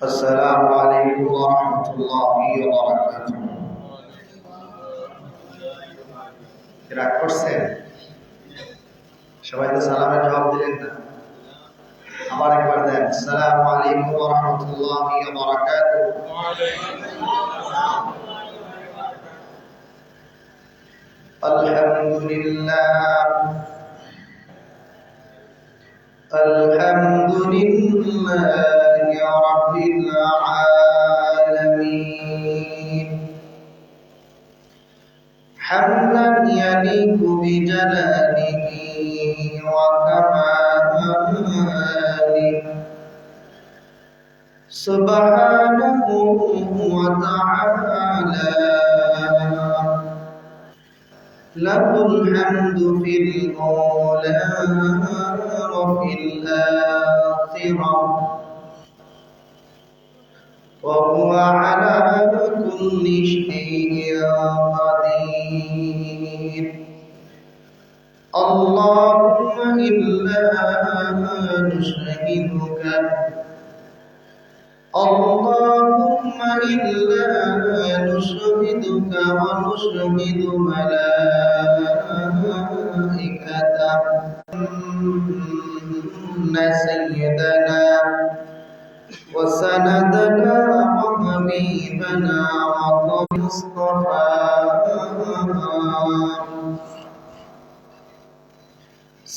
আসসালামু আলাইকুম ওয়া রাহমাতুল্লাহি ওয়া বারাকাতুহু। রাগ করছেন? সবাই তো সালামের জবাব দিলেন না। আবার একবার দেন, আসসালামু আলাইকুম ওয়া রাহমাতুল্লাহি ওয়া বারাকাতুহু। আলহামদুলিল্লাহ আলহামদুলিল্লাহি রাব্বিল আলামিন। حمدا يليق بجلاله وكماله سبحانه وتعالى. له الحمد في الأولى وفي الآخرة وهو على كل شيء قدير. اللهم إنا نشهدك اللهم إنا نشهدك ونشهد ملائكته أن سيدنا وسندنا وحبيبنا ومصطفى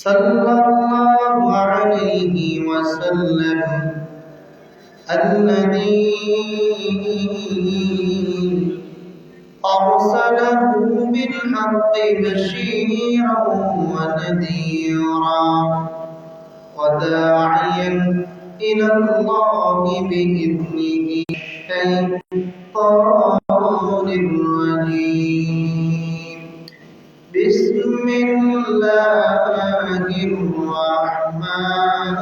صلى الله عليه وسلم الذي أرسله بالحق بشيرا ونذيرا وداعيا إلى الله بإذنه الشيطان الرجيم. بسم الله الرحمن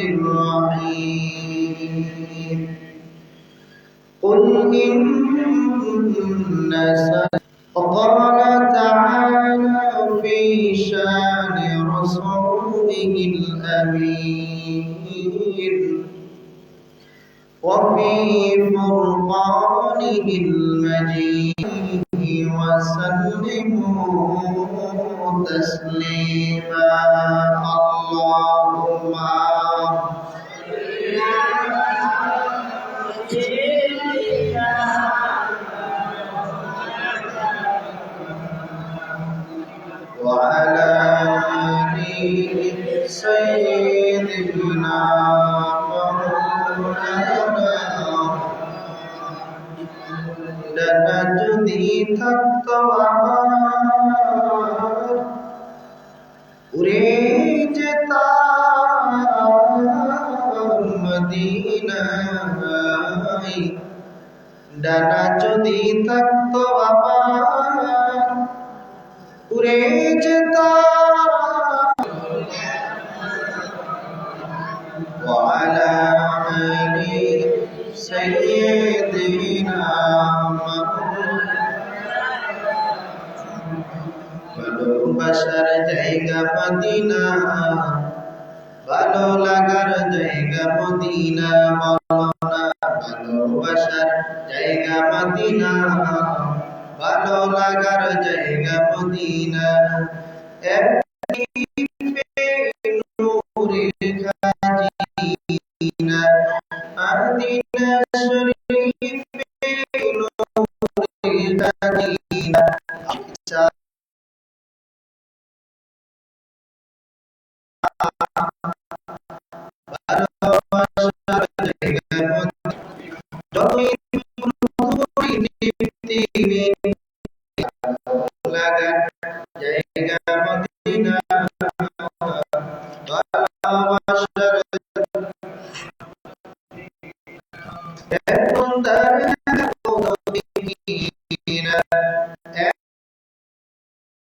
الرحيم. قل إن وقال تعالى في شان رسوله الأمين وفي فرقانه المجيد وسلموا تسليما. اللهم وعلى آل سيدنا যদি থাকতো আমার উড়ে যেতাম মদিনায়। ডানা যদি থাকতো আমার উড়ে যেতাম। وعلى آل سيدنا ভালোবাসার জায়গা মদিনা, ভালো লাগার জায়গা মদিনা। বলো না ভালোবাসার জায়গা মদিনা, ভালো লাগার জায়গা মদিনা। নূরের খাজিনা মদিনা শরীফে নূরের খাজিনা। ভালোবাসার জায়গা লাগার জায়গা মদিনা। ভালোবাসার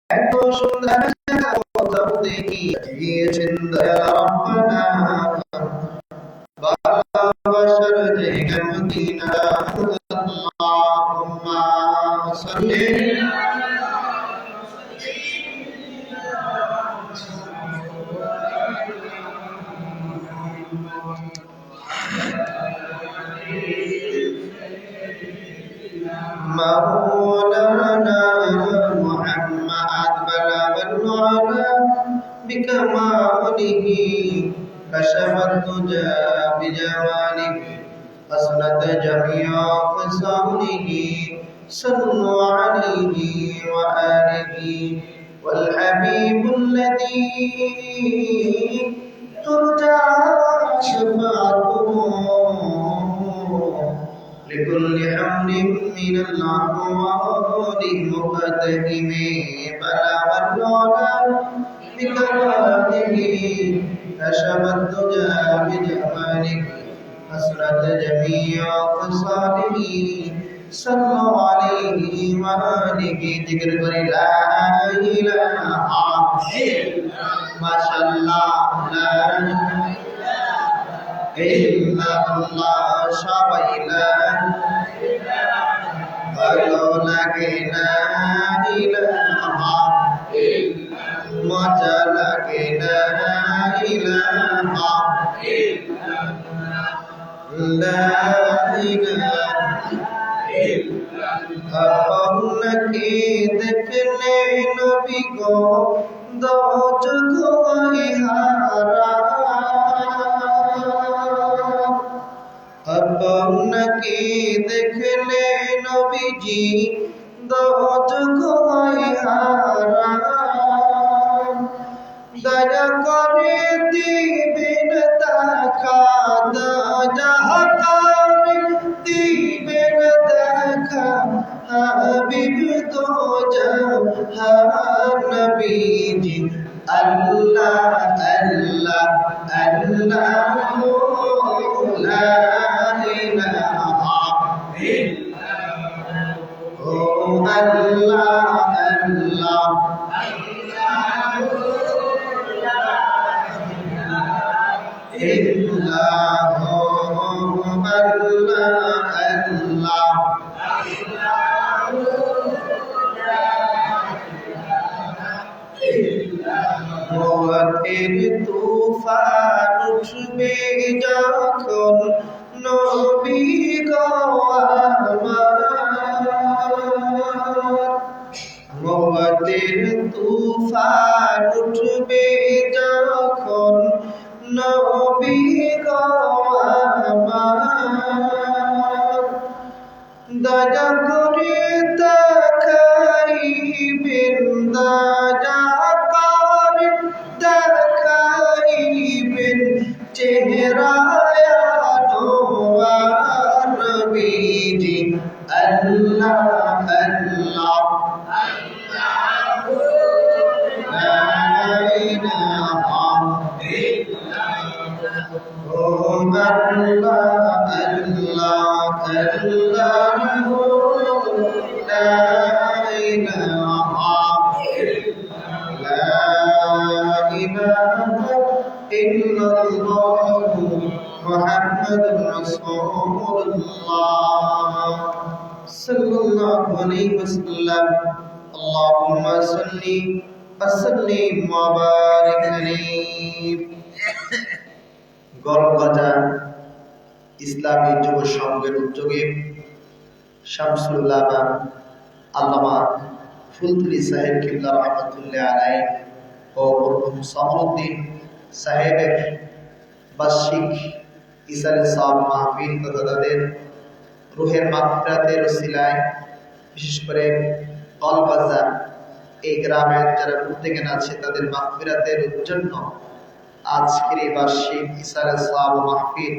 এত সুন্দর কোথাও দেখিয়েছেন দয়া রব্বানা। ভালোবাসার জায়গা মদিনা। আল্লাহুম্মা সাল্লি مولانا محمد بلغ العلا بكماله كشف الدجى بجماله حسنت جميع خصاله صلوا عليه وآله والحبيب الذي ترجى شفاعته لكل حمل من الأحوال مقتدم بلغ العلا بكماله كشف الدجى بجماله حسنت جميع خصاله صلوا عليه وآله ذكر لا إله ما شاء الله لا إلا الله সবাই লা ভালো লাগে না ইলাহা মজা লাগে না ইলাহা লা ইলাহা আপনাকে দেখলে নবী গো দোজখ হয় হারাম আপনাকে দেখলে নবীজি দোজখ হয় হারাম দয়া করে দিবেন দেখা দয়া করে দিবেন দেখা হাবিব তো জাহান নবীজি আল্লাহ আল্লাহ আল্লাহ লা ইলাহা ইল্লাল্লাহ ও আল্লাহ আল্লাহ ইল্লাহ আল্লাহ আল্লাহ মওতের তুফান উঠবে যখন নবী গো আমার মওতের তুফান উঠবে যখন নবী গো আমার দয়া করে দেখাইবেন দয়া করে দেখাইবেন চেহারা আনোয়ার নবীজি আল্লাহ আল্লাহ লা ইলাহা ইল্লাল্লাহ ও আল্লাহ আল্লাহ আল্লাহ লা ইলাহা ইল্লাল্লাহ মুহাম্মাদুর রাসূলুল্লাহ সাল্লাল্লাহু আলাইহি ওয়াসাল্লাম আল্লাহুম্মা সাল্লি ওয়া সাল্লিম ওয়া বারিক আলাইহি গরবাজা ইসলামী যুব সংঘের উদ্যোগে শামসুল্লাহ আল্লামা ফুলতুলি সাহেব কিবলা রহমাতুল্লাহ আলাইহি ও মরহুম সামরুদ্দিন সাহেবের বার্ষিক ইসালে সাব মাহফিল তথা তাদের রুহের মাগফিরাতের ওসিলায় বিশেষ করে কলবাজা এই গ্রামের যারা উদ্যোগী আছে তাদের মাগফিরাতের জন্য আজকের এই বার্ষিক ইসালে সাব মাহফিল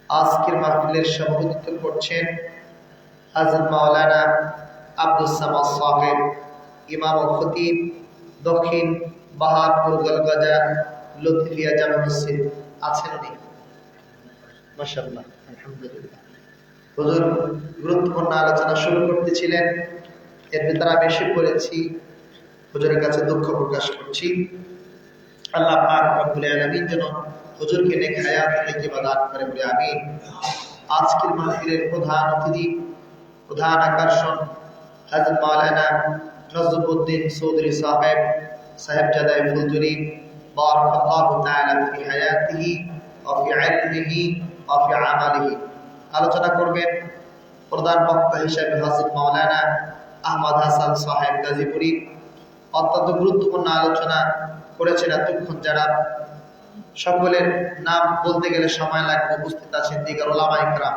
আজকের মাহফিলের সভাপতিত্ব করছেন হযরত মাওলানা আব্দুস সামাদ সাহেব ইমাম ও খতিব দক্ষিণ বাহারপুর গলগজা লতিফিয়া জামে মসজিদ আছেন উনি মাশাআল্লাহ আলহামদুলিল্লাহ হুজুর গুরুত্বপূর্ণ আলোচনা শুরু করতেছিলেন এর ভিতরে আমি এসে পড়েছি হুজুরের কাছে দুঃখ প্রকাশ করছি আল্লাহ পাক রব্বুল আলামিন যেন হুজুরকে নেক হায়াত তাইয়্যিবা দান করে বলে আমিন আজকের মাহফিলের প্রধান অতিথি প্রধান আকর্ষণ হযরত মাওলানা নজরুদ্দিন চৌধুরী সাহেবজাদা ফুলতুলি বারাকাল্লাহু তাআলা ফি হায়াতিহি ওয়া ফি ইলমিহি ওয়া ফি আমালিহি আলোচনা করবেন প্রধান বক্তা হিসেবে হাজির মাওলানা আহমদ হাসান সাহেব গাজীপুরি অত্যন্ত গুরুত্বপূর্ণ আলোচনা করেছেন। এতক্ষণ যারা সকলের নাম বলতে গেলে সময় লাগবে, উপস্থিত আছেন দিগর ওলামা ইকরাম,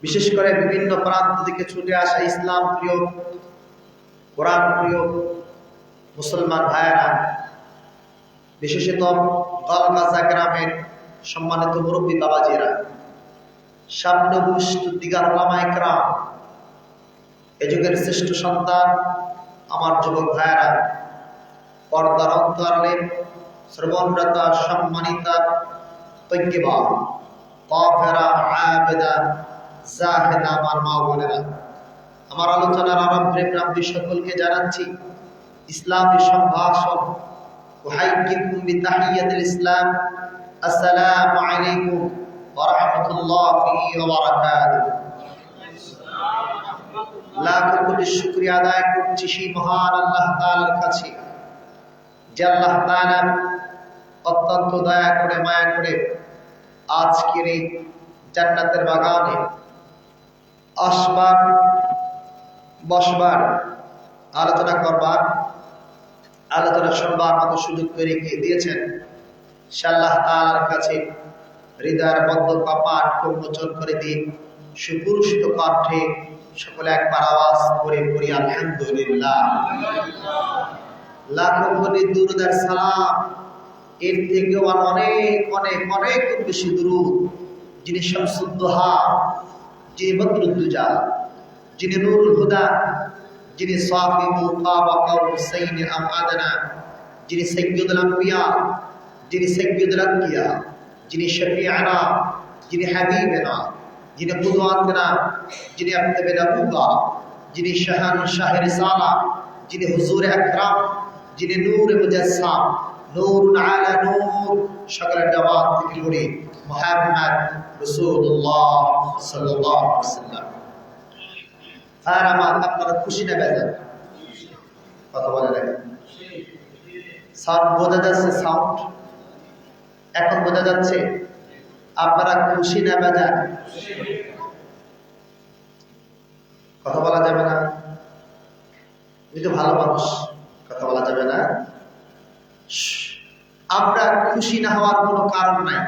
বিশেষ করে বিভিন্ন প্রান্ত থেকে ছুটে আসা ইসলাম প্রিয়, কোরআন প্রিয় মুসলমান ভাইয়েরা, বিশেষত গলগাছা গ্রামের সম্মানিত মুরব্বী বাবাজিরা, সামনে উপস্থিত দিগর ওলামা ইকরাম, এ যুগের শ্রেষ্ঠ সন্তান আমার যুবক ভাইয়েরা, পর্দার অন্তরালে শ্রবণরতা সম্মানিতা তৈয়বা কাফেরা আবেদা জাহেদা আমার মা বোনেরা, আমার আলোচনার আরম্ভে প্রান্তি সকলকে জানাচ্ছি ইসলামী সম্ভাষণ উহাইয়্যিকুম বিতাহিয়াতিল ইসলাম, আসসালামু আলাইকুম ওয়া রাহমাতুল্লাহি ওয়া বারাকাতুহু। লাখ কোটি শুকরিয়া আদায় করছি সেই মহান আল্লাহ তাআলার কাছে, যে আল্লাহ তাআলা অত্যন্ত দয়া করে মায়া করে আজকের এই জান্নাতের বাগানে আসবার, বসবার, আলোচনা করবার, আলোচনা শুনবার মতো সুযোগ তৈরি করে দিয়েছেন। সে আল্লাহ তাআলার কাছে হৃদয়ের বদ্ধ কপাট উন্মোচন করে দিয়ে সুপুরুষিত কণ্ঠে সকলে একবার আওয়াজ করে পড়ি আলহামদুলিল্লাহ। লাখো কোটি দুরূদ আর সালাম, এর থেকেও অনেক অনেক অনেক বেশি দুরূদ যিনি শামসুদ দুহা, যিনি বদরুদ্দুজা, যিনি নূরুল হুদা, যিনি সাহিবু কাবা কাউসাইন আম আদনা, যিনি সাইয়্যিদুল আম্বিয়া, যিনি সাইয়্যিদুল আকিয়া, যিনি শফিআনা, যিনি হাবিবানা, যিনি কুদওয়াতুনা, যিনি আত্তাবিনা বুকা, যিনি শাহানশাহে রিসালা, যিনি হুজুরে আকরাম, যিনি নূরে মুজাসসাম, নূরুন আলা নূর, সকলের জবাব থেকে পড়ি মুহাম্মদ রাসূলুল্লাহ সাল্লাল্লাহু আলাইহি ওয়াসাল্লাম। আর আমার আপনারা খুশি না বেজার? কথা বলে রাখেন। সাউন্ড বোঝা যাচ্ছে? সাউন্ড এখন বোঝা যাচ্ছে? আপনারা খুশি না বেজার? কথা বলা যাবে না? তুমি তো ভালো মানুষ, কথা বলা যাবে না? আমরা খুশি না হওয়ার কোনো কারণ নাই।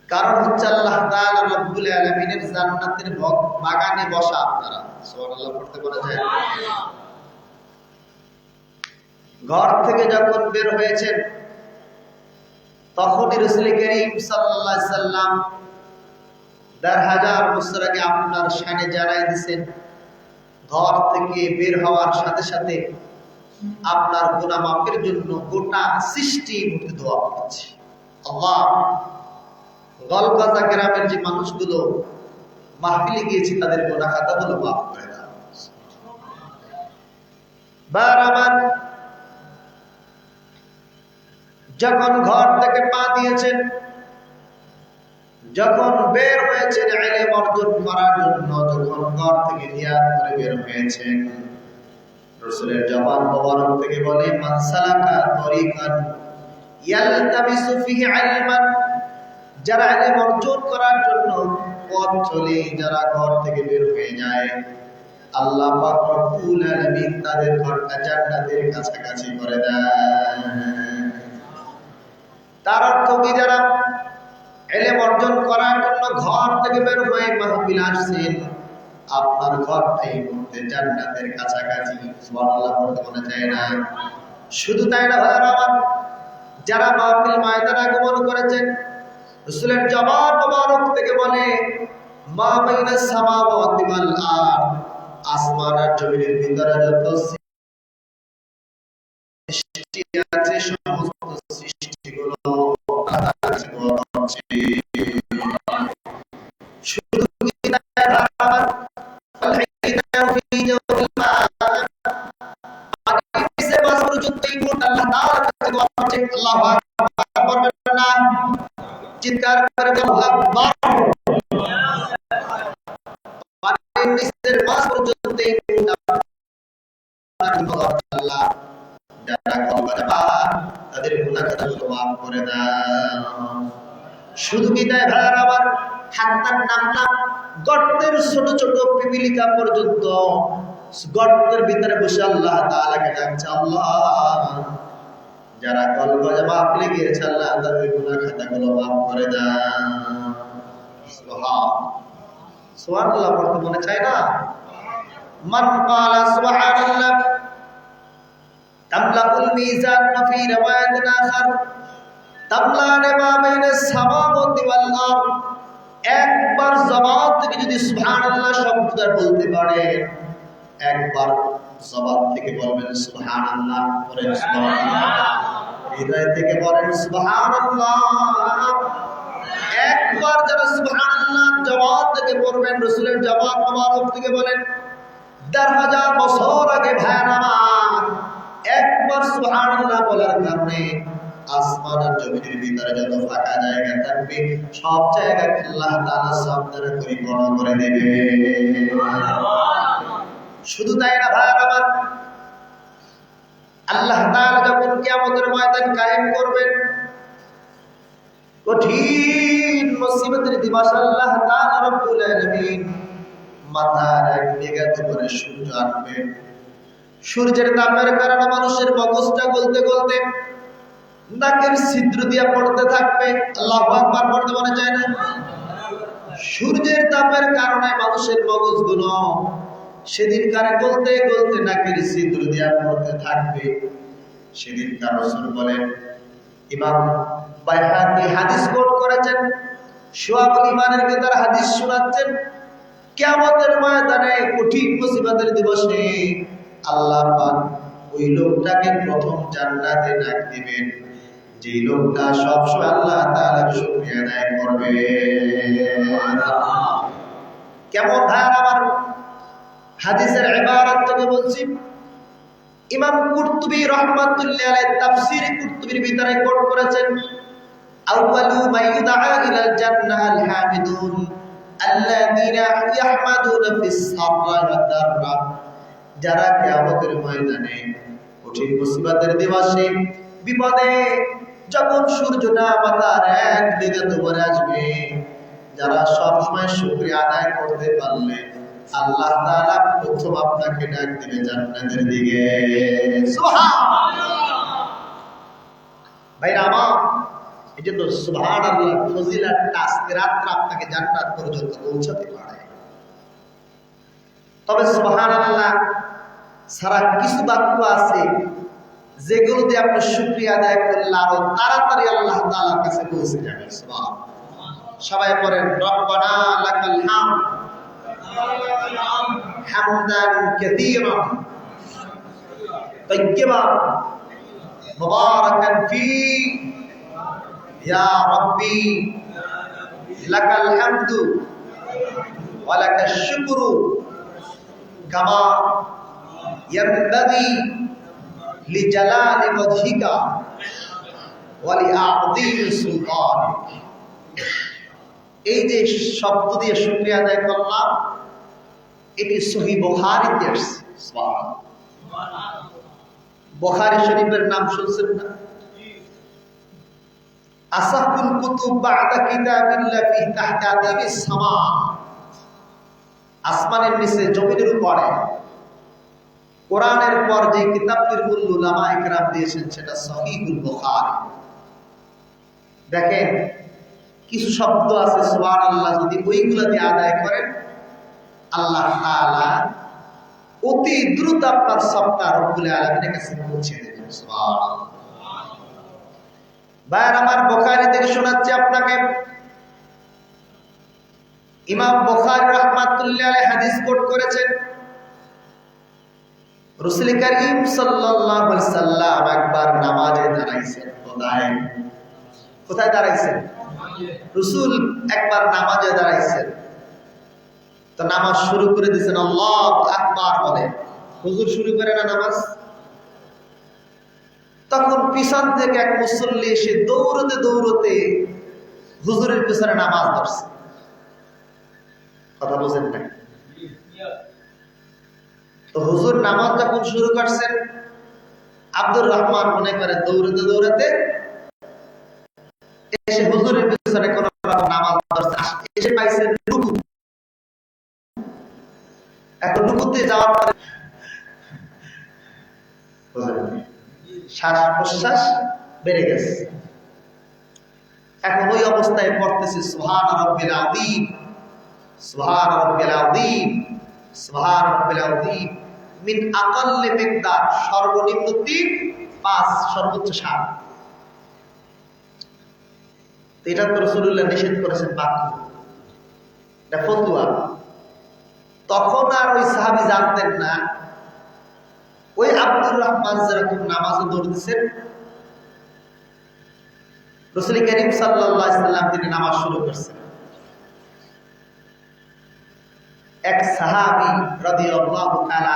কারণ হচ্ছে আল্লাহ তাআলা রব্বুল আলামিনের জান্নাতের বাগানে বসা আপনারা। সুবহানাল্লাহ পড়তে বলা যায়? ঘর থেকে যখন বের হয়েছেন তখনই রাসূল করিম সাল্লাল্লাহু আলাইহি সাল্লাম ১০০০ বছর আগে আপনার শানে জানাই দিয়েছেন, ঘর থেকে বের হওয়ার সাথে সাথে আপনার গুনাহ মাফের জন্য গোটা সৃষ্টি মুখে দোয়া করছে। আল্লাহ, গলগাছা গ্রামের যে মানুষগুলো মাহফিলে গিয়েছে তাদের গুনাহ খাতাগুলো মাফ করে দাও। বারবার যখন ঘর থেকে পা দিয়েছেন, যখন বের হয়েছেন ইলম অর্জন করার জন্য, যখন ঘর থেকে নিয়াত করে বের হয়েছেন, রাসূলের জবান মোবারক থেকে বলে মান সালাকা তরিকান ইয়ালতামিসু ফিহি ইলমান, যারা ইলম অর্জন করার জন্য পথ চলে, যারা ঘর থেকে বের হয়ে যায়, আল্লাহ পাক রব্বুল আলামিন তাদের ঘরটা জান্নাতের কাছাকাছি করে দেয়। তার অর্থ কি, যারা ইলম অর্জন করার জন্য ঘর থেকে বের হয়ে মাহফিল আসছেন, আপনার ঘরটাই মধ্যে জান্নাতের কাছাকাছি। সুবহানাল্লাহ বলতে মনে চায় না? শুধু তাই না ভাইরা আমার, যারা মাহফিল ময়দানে আগমন করেছেন, রাসূলের জবান মোবারক থেকে বলে মা বাইনাস সামাওয়াতি ওয়াল আরদ, আসমান আর জমিনের ভিতরে যত সৃষ্টি আছে সমস্ত সৃষ্টিগুলো আল্লাহর কাছে দোয়া করছে। শুধু কি তাই না আমার, আল্লাহ ফি জাওফিল মা, আর কিসে মাস পর্যন্ত এই মুহূর্তে আল্লাহ তাআলার কাছে দোয়া করছে। আল্লাহু আকবার বলবেন না? চিৎকার করে আল্লাহু আকবার। নিচের মাস পর্যন্ত এই আল্লাহ যারা কলবা তাদের গুনাহ খাতাগুলো মাফ করে দাও। শুধু কি তাই ভাইরা আমার, হাত্তার নামলা, গর্তের ছোট ছোট পিপিলিকা পর্যন্ত গর্তের ভিতরে বসে আল্লাহ তাআলাকে ডাকছে, আল্লাহ যারা কলকজা মাফ লেগেছে আল্লাহ তাদের গুনাহ খাতাগুলো মাফ করে দাও। সুবহানাল্লাহ পড়তে মনে চায় না? মান ক্বালা সুবহানাল্লাহ তামলাউল মিজান ওয়া ফি রিওয়ায়াতিন আখার তামলান মা বাইনাস সামাওয়াতি ওয়াল আরদ। একবার জবান থেকে যদি সুবহানাল্লাহ শব্দটা বলতে পারে, একবার জবান থেকে বলবেন সুবহানাল্লাহ, পরে সুবহানাল্লাহ, হৃদয় থেকে বলেন সুবহানাল্লাহ। একবার যারা সুবহানাল্লাহ জবান থেকে পড়বেন, রাসূলের জবান মোবারক থেকে বলেন, ১০০০০ বছর আগে ভাইরা আমার একবার সুবহানাল্লাহ বলার কারণে আসমান আর জমিনের ভিতরে যত ফাঁকা জায়গা থাকবে সব জায়গাকে আল্লাহ তাআলা সব দ্বারা পরিপূর্ণ করে দেবে। শুধু তাই না ভাইরা আমার, আল্লাহ তাআলা যখন কিয়ামতের ময়দান কায়েম করবেন, কঠিন মুসিবতের দিবস আল্লাহ তাআলা রব্বুল আলামিন মাথার এক বিঘাত করে সূর্য আনবে। সূর্যের তাপের কারণে মানুষের মগজটা গলতে গলতে নাকের ছিদ্র দিয়ে পড়তে থাকবে। আল্লাহু আকবার পড়তে মনে চায় না? সূর্যের তাপের কারণে মানুষের মগজগুলো সেদিন কারে গলতে গলতে নাকের ছিদ্র দিয়ে পড়তে থাকবে। সেদিন তার রাসূল বলেন, ইমাম বাইহাকি হাদিস কোট করেছেন, শুআবুল ঈমানের ভিতর হাদিস শোনাচ্ছেন, কিয়ামতের ময়দানে কঠিন মুসিবতের দিবসে আল্লাহ পাক ওই লোকটাকে প্রথম জান্নাতে ডাক দিবেন, যে লোকটা সবসময় আল্লাহ তাআলার শুকরিয়া আদায় করবে। কেমন ধারণা আমার হাদিসের ইবারত থেকে বলছি। ইমাম কুরতুবী রাহমাতুল্লাহি আলাইহি তাফসীর কুরতুবীর ভিতরে কোট করেছেন, আউয়ালু মা ইউদআ ইলাল জান্নাহ আল হামিদুন আল্লাযীনা ইয়াহমাদুনা ফিস সাররা ওয়াদ দাররা। যারা কিয়ামতের ময়দানে কঠিন মুসিবতের দিবসে বিপদে যখন সূর্যটা মাথার এক বিঘাত উপরে আসবে, যারা সবসময় শুকরিয়া আদায় করতে পারলে আল্লাহ তাআলা প্রথম আপনাকে ডাক দিবে জান্নাতের দিকে। সুবহানাল্লাহ। ভাইরা আমার, এই জন্য সুবহানাল্লাহ ফজিলাতটা আজকে রাত আপনাকে জান্নাত পর্যন্ত পৌঁছাতে পারে। তবে সুবহানাল্লাহ সারা কিছু বাক্য আছে যেগুলো দিয়ে আপনি শুকরিয়া আদায় করলে আরো তাড়াতাড়ি আল্লাহ তাআলার কাছে পৌঁছে যাবেন। সুবহানাল্লাহ। সবাই পড়েন, রব্বানা লাকাল হামদ হামদান কাসীরান তাইয়্যিবান মুবারাকান ফী ইয়া রাব্বি লাকাল হামদু ওয়া লাকাশ শুকরু কামা ইয়ানবাগি লিজালালি ওয়াজহিকা ওয়া লিআযীমি সুলতানিক। এই যে শব্দ দিয়ে শুকরিয়া আদায় করলাম, এটি সহিহ বুখারীতে আছে। সুবহানাল্লাহ। বুখারী শরীফের নাম শুনছেন না? আসাহুল কুতুব বা'দা কিতাবিল্লাহ ফি তাহতাতিবিস সামা। আসমানের নিচে জমিনের উপরে কোরআনের পর যে কিতাবটির মূল্য উলামায়ে কেরাম দিয়েছেন সেটা সহিহুল বুখারী। দেখেন কিছু শব্দ আছে সুবহানাল্লাহ, যদি ওইগুলো দিয়ে আদায় করেন আল্লাহ তাআলা অতি দ্রুত আপনার সবটা রব্বুল আলামিনের কাছে পৌঁছে দেবেন। সুবহানাল্লাহ। ভাইরা আমার, বুখারী থেকে শোনাচ্ছি আপনাকে। ইমাম বুখারী রাহমাতুল্লাহি আলাইহি হাদিস কোট করেছেন, রাসূল করিম সাল্লাল্লাহু আলাইহি সাল্লাম একবার নামাজে দাঁড়াইছেন। কোথায় দাঁড়াইছেন? রাসূল একবার নামাজে দাঁড়াইছেন, তো নামাজ শুরু করে দিয়েছেন আল্লাহু আকবার বলে। হুজুর শুরু করে না নামাজ, তখন পিছন থেকে এক মুসল্লি এসে দৌড়তে দৌড়তে হুজুরের পিছনে নামাজ ধরছে। কথা বুঝেন না? তো হুজুর নামাজ যখন শুরু করছেন, আব্দুর রহমান মনে করে দৌড়তে দৌড়তে এসে হুজুরের পিছনে কোন রকম নামাজ ধরছে। এসে পাইছেন রুকু। এখন রুকুতে যাওয়ার পরে শ্বাস প্রশ্বাস বেড়ে গেছে। এখন ওই অবস্থায় পড়তেছে সুবহান রাব্বিল আযীম, সুবহান রাব্বিল আযীম, সুবহান রাব্বিল আযীম মিন আকাল্লি মিকদার, সর্বনিম্ন 3, 5 সর্বোচ্চ 7। এটা তো রাসূলুল্লাহ নিষেধ করেছেন বাক্য, এটা ফতোয়া। তখন আর ওই সাহাবী জানতেন না ওই আব্দুর রহমান যেরকম নামাজে দৌড়তেছেন, রাসূল করিম সাল্লাল্লাহু আলাইহি সাল্লাম তিনি নামাজ শুরু করছেন। এক সাহাবী রাদিয়াল্লাহু তাআলা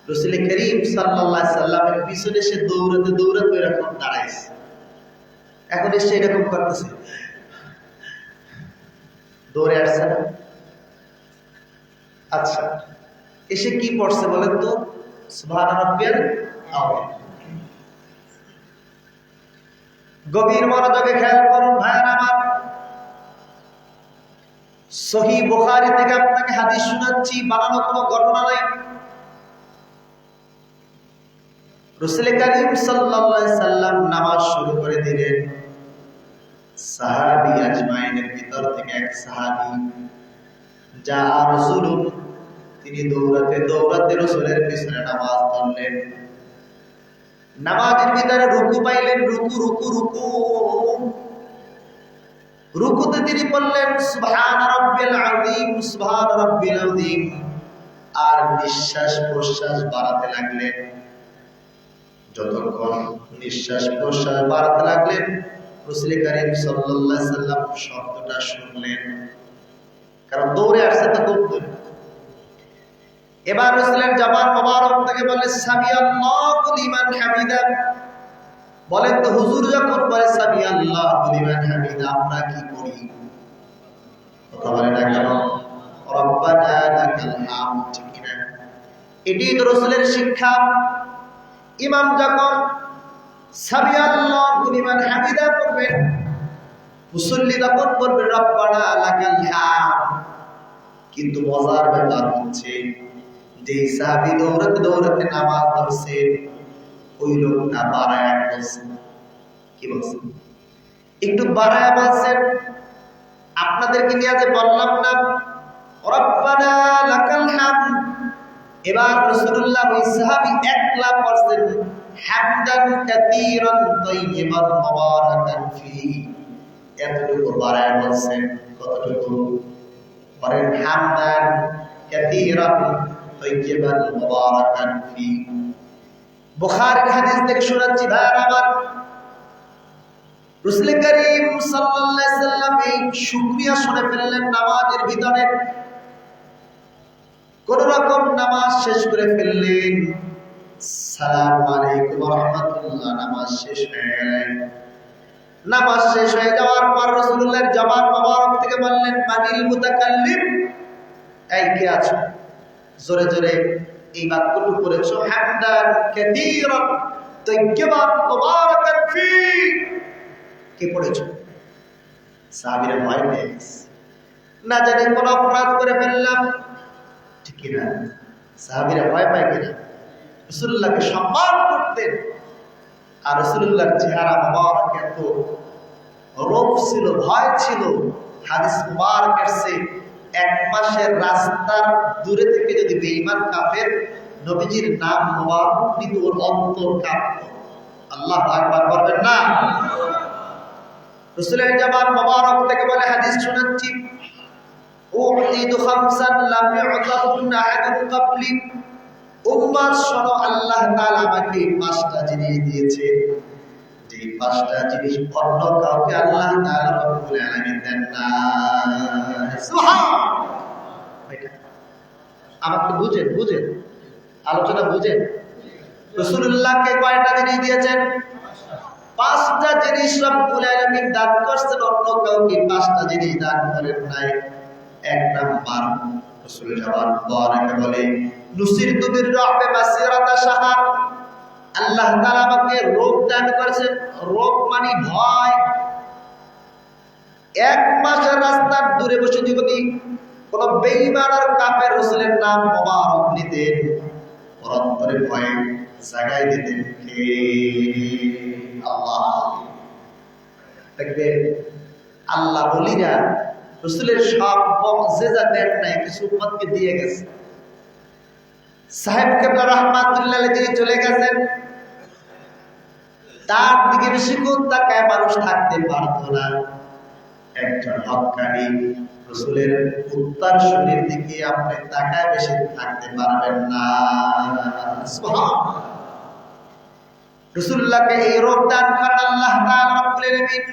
রাসূল করিম সাল্লাল্লাহু আলাইহি সাল্লামের পিছনে সে দৌড়াতে দৌড়াতে এরকম দাঁড়াইছে। এখন এসে এরকম করতেছে, দৌড়ে আসছে না। আচ্ছা, এসে কি পড়ছে বলেন তো? সুবহান রাব্বিয়াল আযীম। গভীর মনোযোগে খেয়াল করুন ভাইয়েরা আমার, সহিহ বুখারী থেকে আপনাকে হাদিস শোনাচ্ছি, বানানো কোনো ঘটনা নাই। রাসূল করিম সাল্লাল্লাহু আলাইহি সাল্লাম নামাজ শুরু করে দিলেন। সাহাবী আজমাইনের ভিতর থেকে এক সাহাবী যা রাসূলুন, তিনি দৌড়াতে দৌড়াতে রাসূলের পিছনে নামাজ পড়লেন। নামাজের ভিতরে রুকু পাইলেন, রুকু রুকু রুকু রুকুতে তিনি বললেন সুবহান রাব্বিল আযীম, সুবহান রাব্বিল আযীম, আর নিঃশ্বাস প্রশ্বাস বাড়াতে লাগলেন। যতক্ষণ নিঃশ্বাস প্রশ্বাস বাড়াতে লাগলেন, রাসূল করিম সাল্লাল্লাহু আলাইহি সাল্লাম শব্দটা শুনলেন, কারণ দৌড়ে আসছে তো খুব দূরে। এবার রাসূলের জবান মোবারক থেকে বলে সামি আল্লাহু লিমান হামিদা। বলেন তো হুজুর যখন বলে সামি আল্লাহু লিমান হামিদা, আমরা কি করি? কথা বলে না কেন? রব্বানা লাকাল হামদ, ঠিক না? এটি তো রাসূলের শিক্ষা। ইমাম যখন সামি আল্লাহু লিমান হামিদা পড়বেন, মুসল্লি তখন পড়বে রব্বানা লাকাল হামদ। কিন্তু মজার ব্যাপার হচ্ছে যে সাহাবী দৌড়াতে দৌড়াতে নামাজ পড়ছে, ওই লোকটা বাড়ায়া বলছে। কি বলছে? একটু বাড়ায়া বলছেন। আপনাদেরকে নিয়ে যে বললাম না রব্বানা লাকাল হামদ, এবার রাসূলুল্লাহ ওই সাহাবী একলা পড়ছেন হামদান কাসীরান তাইয়িবান মুবারাকান ফিহি, এতটুকু বাড়ায়া বলছেন। কতটুকু? বলেন হামদান কাসীরান তাইয়িবান মুবারাকান ফিহি। বুখারীর হাদিস থেকে শোনাচ্ছি ভাইরা আমার, রাসূল করিম সাল্লাল্লাহু আলাইহি সাল্লাম এই শুকরিয়া শুনে ফেললেন নামাজের ভিতরে। কোন রকম নামাজ শেষ করে ফেললেন, আসসালামু আলাইকুম ওয়া রাহমাতুল্লাহ, নামাজ শেষ হয়ে গেল। নামাজ শেষ হয়ে যাওয়ার পর রাসূলুল্লাহর জবান মোবারক থেকে বললেন মানিল মুতাকাল্লিম, এই কে আছো? জোরে জোরে এই বাক্যটুকু পড়েছো, হামদান কাসীরান তাইয়িবান মুবারাকান ফি। কে পড়েছো? সাহাবীরা ভয় পেয়ে গেছে, না জানি কোন অপরাধ করে ফেললাম, ঠিক না? সাহাবীরা ভয় পায় কিনা? রাসূলুল্লাহকে সম্মান করতেন, আর রাসূলুল্লাহর চেহারা মোবারক এত রূপ ছিল, ভয় ছিল। হাদিস মুবারক এসেছে 1 মাসের রাস্তার দূরে থেকে যদি বেঈমান কাফের নবীজির নাম মোবারক নিত, ওর অন্তর কাঁপত। আল্লাহু আকবার বলবেন না? রাসূলের জবান মোবারক থেকে বলে হাদিস শোনাচ্ছি, উযিদু খামসান লাম ইউতাহুন্না আহাদুন ক্বাবলি। উম্মাত শোনো, আল্লাহ তাআলা আমাকে 5টা জিনিস দিয়েছে, যে 5টা জিনিস অন্য কাউকে আল্লাহ তাআলা রব্বুল আলামিন দেন না। সুবহানাল্লাহ। আমাকে বুঝেন, বুঝেন আলোচনা বুঝেন। রাসূলুল্লাহকে কয়টা জিনিস দিয়েছেন? 5টা জিনিস রব্বুল আলামিন দান করেছেন, অন্য কাউকে 5টা জিনিস দান করেন নাই। 1 নাম্বার, রাসূল জবান মুবারকে বলে নুসিরতু বির-রু'বি মাসিরাতা শাহর। আল্লাহ তাআলা আমাকে রূপ দান করেছেন। রূপ মানে ভয়। এক মাসের রাস্তার দূরে বসে যদি কোন বেঈমান আর কাফের রাসূলের নাম মোবারক নিতেন, অন্তরে ভয়ে জাগাই দিতেন কে? আল্লাহ। দেখবে আল্লাহ বলিরা রাসূলের সব মুজিজা দেন নাই, কিছু উম্মতকে দিয়ে গেছে। সাহেব কেবলা রাহমাতুল্লাহ আলাইহি যিনি চলে গেছেন, তার দিকে বেশিক্ষণ তাকায় মানুষ থাকতে পারত না। একজন হক্কানি রাসূলের উত্তরসূরির দিকে আপনি তাকায় বেশি থাকতে পারবেন না। সুবহানাল্লাহ। রাসূলুল্লাহকে এই রূপ দান করেন আল্লাহ তাআলা রব্বুল আলামিন।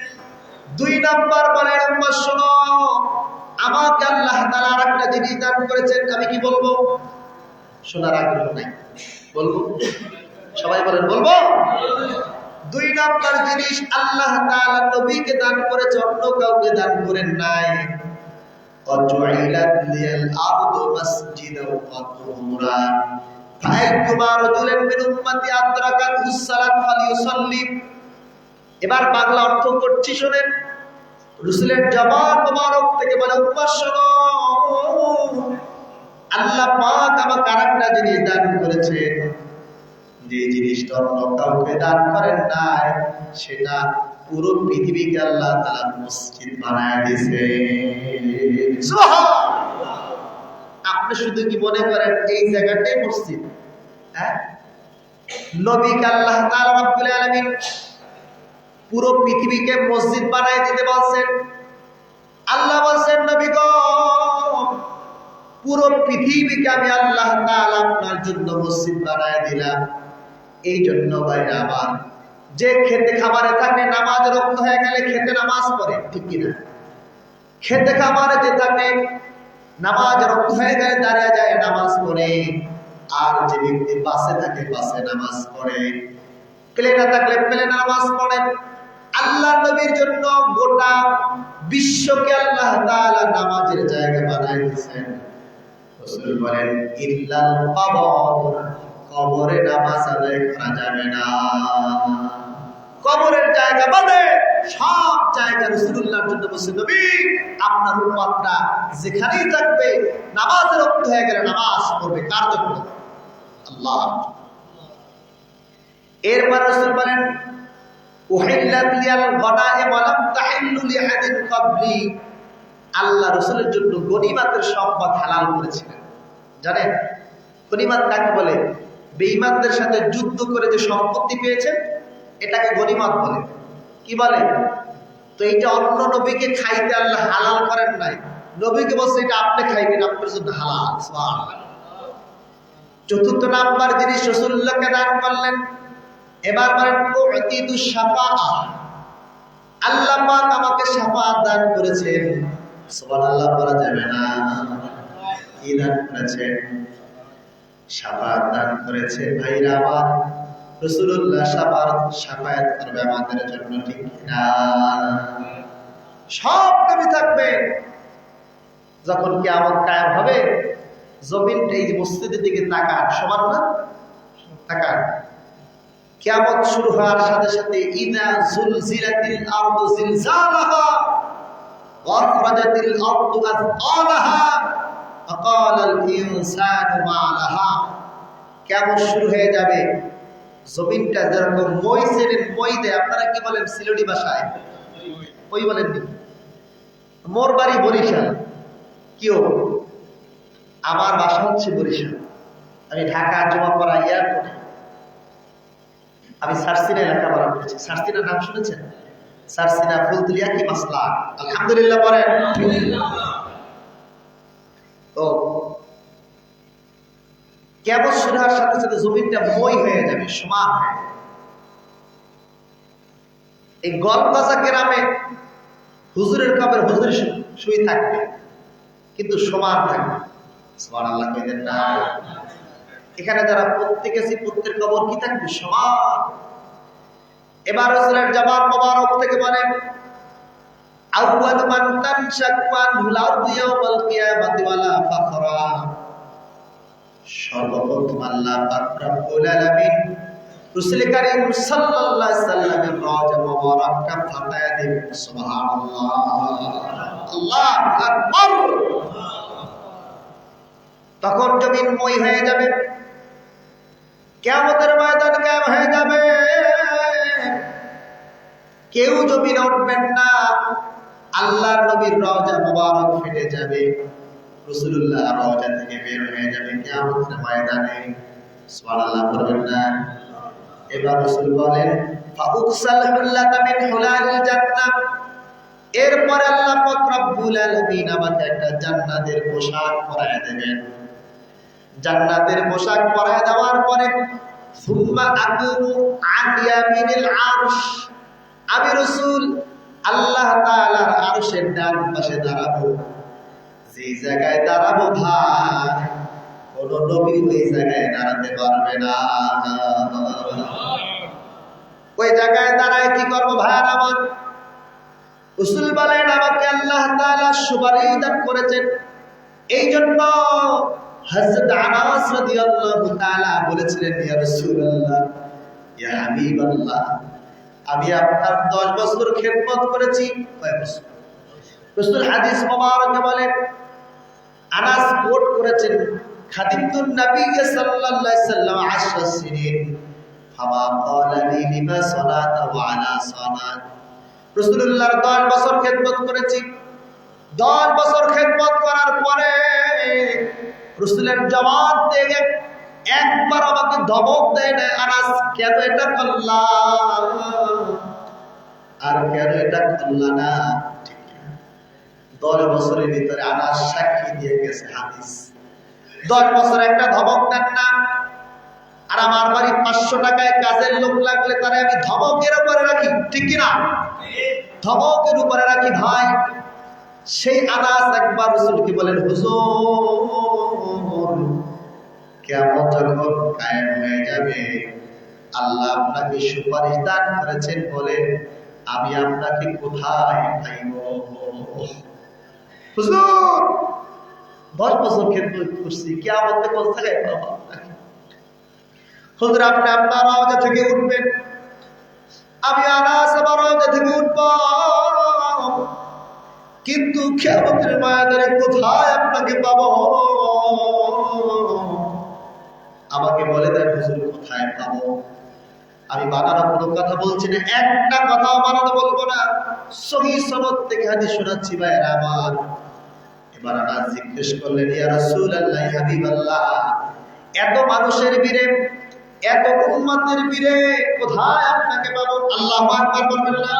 2 নাম্বার বলেন, উম্মাহ শোনো, আমাকে আল্লাহ তাআলা আরেকটা জিনিস দান করেছেন। আমি কি বলবো? শোনার আগ্রহ নাই? বলবো? সবাই বলেন বলবো। 2 নাম্বার জিনিস আল্লাহ তাআলা নবীকে দান করেছে, অন্য কাউকে দান করেন নাই। অজুইলাত লিয়াল আরদু মাসজিদাও ওয়া তুহুরা ফাআইয়ুমা রাজুলিন মিন উম্মতি আদরাকাতুস সালাত ফালিয়ুসাল্লি। এবার বাংলা অর্থ করছি, শুনেন। রাসূলের জবান মোবারক থেকে বলে, উম্মাহ শোনো, আল্লাহ পাক আমাকে আরেকটা জিনিস দান করেছেন, যে জিনিসটা অন্য কাউকে দান করেন নাই, সেটা পুরো পৃথিবীকে আল্লাহ তাআলা মসজিদ বানায় দিয়েছে। সুবহানাল্লাহ। আপনি শুধু কি মনে করেন এই জায়গাটাই মসজিদ? হ্যাঁ, নবীকে আল্লাহ তাআলা রব্বুল আলামিন পুরো পৃথিবীকে মসজিদ বানায় দিতে বলছেন। আল্লাহ বলছেন, নবী গো, পুরো পৃথিবীকে আমি আল্লাহ তাআলা আপনার জন্য মসজিদ বানায় দিলাম। এই জন্য ভাইরা আমার, যে খেতে খাবারে থাকে, নামাজ রক্ত হয়ে গেলে খেতে নামাজ পড়ে, ঠিক কিনা? খেতে খাবারে যে থাকে, নামাজ রক্ত হয়ে গেলে দাঁড়িয়ে যায় নামাজ পড়ে। আর যে ব্যক্তি বাসে থাকে, বাসে নামাজ পড়ে। প্লেনে থাকলে প্লেনে নামাজ পড়ে। আল্লাহ নবীর জন্য গোটা বিশ্বকে আল্লাহ তাআলা নামাজের জায়গা বানায় দিয়েছেন। রাসূল বলেন, ইল্লাল কবর, কবরে নামাজ আদায় করা যাবে না। কবরের জায়গা বাদে সব জায়গা রাসূলুল্লাহর জন্য বসে, নবী আপনার উম্মতরা যেখানেই থাকবে নামাজের ওয়াক্ত হয়ে গেলে নামাজ পড়বে। কার জন্য? আল্লাহ। এরপর রাসূল বলেন, উহিল্লাত লিয়াল গনাইম ওয়া লাম তাহিল্লু লিআহাদিন ক্বাবলি। আল্লাহ রাসূলের জন্য গনিমতের সম্পদ হালাল করেছিলেন। জানেন গনিমত কাকে বলে? বেঈমানদের সাথে যুদ্ধ করে যে সম্পত্তি পেয়েছেন, এটাকে গনিমত বলে। কি বলে? তো এটা অন্য নবীকে খাইতে আল্লাহ হালাল করেন নাই, নবীকে বলছে এটা আপনি খাইবেন, আপনার জন্য হালাল। সুবহানাল্লাহ। চতুর্থ নাম্বার জিনিস রাসূলুল্লাহকে দান করলেন। এবার বলেন, উতিদুশ শাফাআহ, আল্লাহ পাক আমাকে শাফাআত দান করেছেন। সুবহানাল্লাহ বলা যাবে না? কি দান করেছেন? শাফাআত দান করেছে। ভাইরা আমার, রাসূলুল্লাহ শাফায়াত করবে আমাদের জন্য, ঠিক না? সব নবী থাকবে। যখন কিয়ামত কায়েম হবে, জমিনটা এই মসজিদের দিকে তাকান, সমান না? তাকান। কিয়ামত শুরু হওয়ার সাথে সাথে ইদা যুলজিলাতিল আরদু জিলজালাহা ওয়া আখরাজাতিল আরদু আথqালাহা ওয়া ক্বালাল ইনসানু মা লাহা। কিয়ামত শুরু হয়ে যাবে, জমিনটা যেরকম মই চেনেন, মই দেয়, আপনারা কি বলেন সিলেটি ভাষায়? মই বলেন নি? মোর বাড়ি বরিশাল। কিও? আমার বাসা হচ্ছে বরিশাল। আমি ঢাকা জমাপাড়া এয়ারপোর্টে, আমি সারসিনা লেখাপড়া করেছি। সারসিনার নাম শুনেছেন? সারসিনা, ফুলতুলিয়া, কি মাসলা? আলহামদুলিল্লাহ বলেন। তো কিয়ামত শুরু হওয়ার সাথে সাথে জমিনটা মই হয়ে যাবে, সমান হয়ে যাবে। এই গলবাজা গ্রামে হুজুরের কবর হুজুর শুয়ে থাকবে, কিন্তু সমান থাকবে। সুবহানাল্লাহ কইলেন না? এখানে যারা প্রত্যেকে আছি, প্রত্যেক কবর কি থাকবে? সমান। এবার রাসূলের জবান মোবারক থেকে বলেন, আউয়ালু মান তানশাক্কু আনহুল আরদু ইয়াওমাল কিয়ামাতি ওয়ালা ফাখরা। সর্বপ্রথম আল্লাহ পাক রব্বুল আলামিন রাসূল করিম সাল্লাল্লাহু আলাইহি সাল্লামের রওজা মুবারাকটা ফাটায়া দিবেন। সুবহানাল্লাহ, আল্লাহু আকবার। তখন জমিন মই হয়ে যাবে, কিয়ামতের ময়দান কায়েম হয়ে যাবে, কেউ জমিনে উঠবেন না। আল্লাহর নবীর রওজা মুবারক ফেটে যাবে, রাসূলুল্লাহ রওজা থেকে বের হয়ে যাবে কিয়ামতের ময়দানে। সুবহানাল্লাহ বলবেন না? এবার রাসূল বলেন ফাউকসাল হুল্লাতা মিন হুলালিল জান্নাহ। এরপর আল্লাহ পাক রব্বুল আলামিন আমাকে একটা জান্নাতের পোশাক পরায় দেবেন। জান্নাতের পোশাক পরায় দেওয়ার পরে সুম্মা আকুমু আন ইয়ামিনিল আরশ। আমি রাসূল আল্লাহ তাআলার আরশের ডান পাশে দাঁড়াবো। যেই জায়গায় দাঁড়াবো ভাই, কোন নবী ওই জায়গায় দাঁড়াতে পারবে না। ওই জায়গায় দাঁড়ায় কি করবো ভাইয়ার আমার? রাসূল বলেন আমাকে আল্লাহ তাআলা সুপারিশ দান করেছেন। এই জন্য হযরত আনাস রাদিয়াল্লাহু তাআলা বলেছিলেন, ইয়া রাসূলুল্লাহ, ইয়া হাবিবাল্লাহ, আমি আপনার 10 বছর খেদমত করেছি। কয় বছর? রাসূল হাদিস মুবারকে বলেন, আনাস কোট করেছেন, খাদিমতুন নবী সাল্লাল্লাহু আলাইহি সাল্লাম 10 সিনিন ফামা ক্বালা লি লিমা সালাতা ওয়া আলা সালাত। রাসূলুল্লাহর 10 বছর খেদমত করেছি। 10 বছর খেদমত করার পরে রাসূলের জবাব থেকে একবার আমাকে ধমক দেয় না, আনাস কেন এটা করলা, আর কেন এটা করলা না? 10 বছরের ভিতরে আনাস সাক্ষী দিয়ে গেছে হাদিস। 10 বছর একটা ধমক দেন না। আর আমার বাড়ি 500 টাকায় কাজের লোক লাগলে তারা আমি ধমকের উপরে রাখি, ঠিক কিনা? ধমকের উপরে রাখি ভাই। সেই আনাস একবার রাসূলকে বলেন, হুজুর কিয়ামত যখন কায়েম হয়ে যাবে, আল্লাহ আপনাকে সুপারিশ দান করেছেন বলে আমি আপনাকে কোথায় পাইব? হুজুর 10 বছর খেদমত করছি, কিয়ামতে কোন জায়গায় পাবো? হুজুর আপনি আপনার রওজা থেকে উঠবেন, আমি আনাস আমার রওজা থেকে উঠব, কিন্তু কিয়ামতের ময়দানে কোথায় আপনাকে পাবো? আমাকে বলে দেন হুজুর কোথায় পাবো? আমি বানানো কোনো কথা বলছি না, একটা কথা বানানো বলবো না, সহিহ সনদ থেকে হাদিস শোনাচ্ছি ভাইরা আমার। এবার আনাস জিজ্ঞেস করলেন, ইয়া রাসূলুল্লাহ, ইয়া হাবিবাল্লাহ, এত মানুষের ভিড়ে, এত উম্মতের ভিড়ে কোথায় আপনাকে পাবো? আল্লাহু আকবার বলবেন না?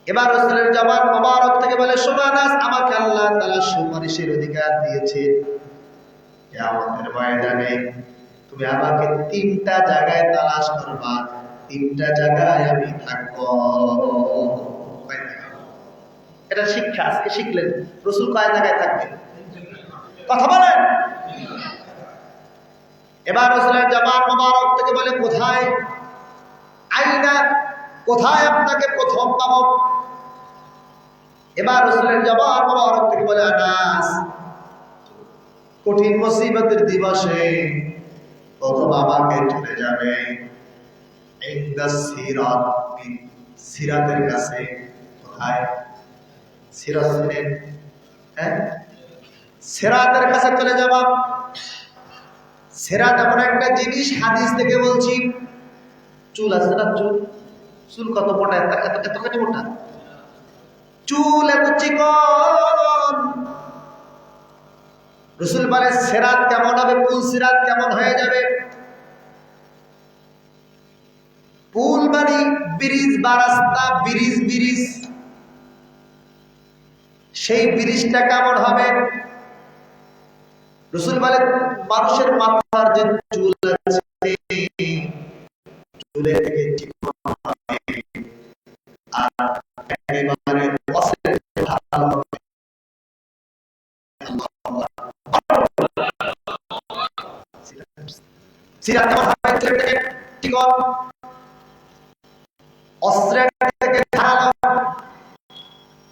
এবার রাসূলের জবাব মুবারক থেকে বলে, শোনো আনাস, আমাকে আল্লাহ তাআলা সুপারিশের অধিকার দিয়েছে। কিয়ামতের ময়দানে তুমি আমাকে 3টা জায়গায় তালাশ করবা, 3টা জায়গায় আমি থাকবো। এটা শিক্ষা, আজকে শিখলেন রাসূল কয় জায়গায় থাকবে? কথা বলেন। এবার রাসূলের জবাব মুবারক থেকে বলে, কোথায়? আইনা, কোথায় আপনাকে প্রথম পাবো? এবার রাসূলের জবাব মুবারক থেকে বলে, আনাস কঠিন মুসিবতের দিবসে প্রথম আমাকে চলে যাবে ইনদাস সিরাত, সিরাতের কাছে। কোথায়? সিরাত চিনেন? হ্যাঁ, সিরাতের কাছে চলে যাব। সিরাত এমন একটা জিনিস, হাদিস থেকে বলছি, চুল আছে না, চুল, চুল কত মোটা, এতখানি মোটা চুল, এত চিকন। রাসূল বলে সিরাত কেমন হবে? পুল সিরাত কেমন হয়ে যাবে? পুল মানে ব্রিজ বা রাস্তা, ব্রিজ, সেই ব্রিজটা কেমন হবে? রাসূল বলে মানুষের মাথার যে চুল আছে, চুলের থেকে চিকন হবে, আর একেবারে অসের ঢাল হবে। সিরাত কেমন হবে? চুলের থেকে চিকন, অস্ত্রের থেকে ঢাল।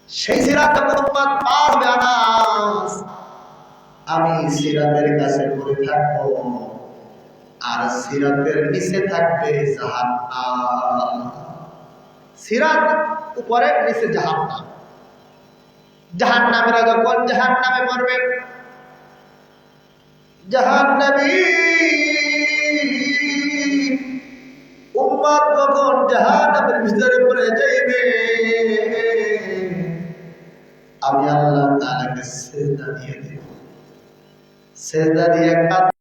সেই সিরাত যখন উম্মত পার হবে, আনাস আমি সিরাতের কাছে পড়ে থাকবো। আর সিরাতের নিচে থাকবে জাহান্নাম। সিরাত উপরে, নিচে জাহান্নাম। জাহান্নামীরা যখন জাহান্নামে পড়বে, জাহান্নামী উম্মত যখন জাহান্নামের ভিতরে পড়ে যাইবে, আমি আল্লাহ তাআলাকে সিজদা দিয়ে দেব। সিজদা দিয়ে কাঁদবে,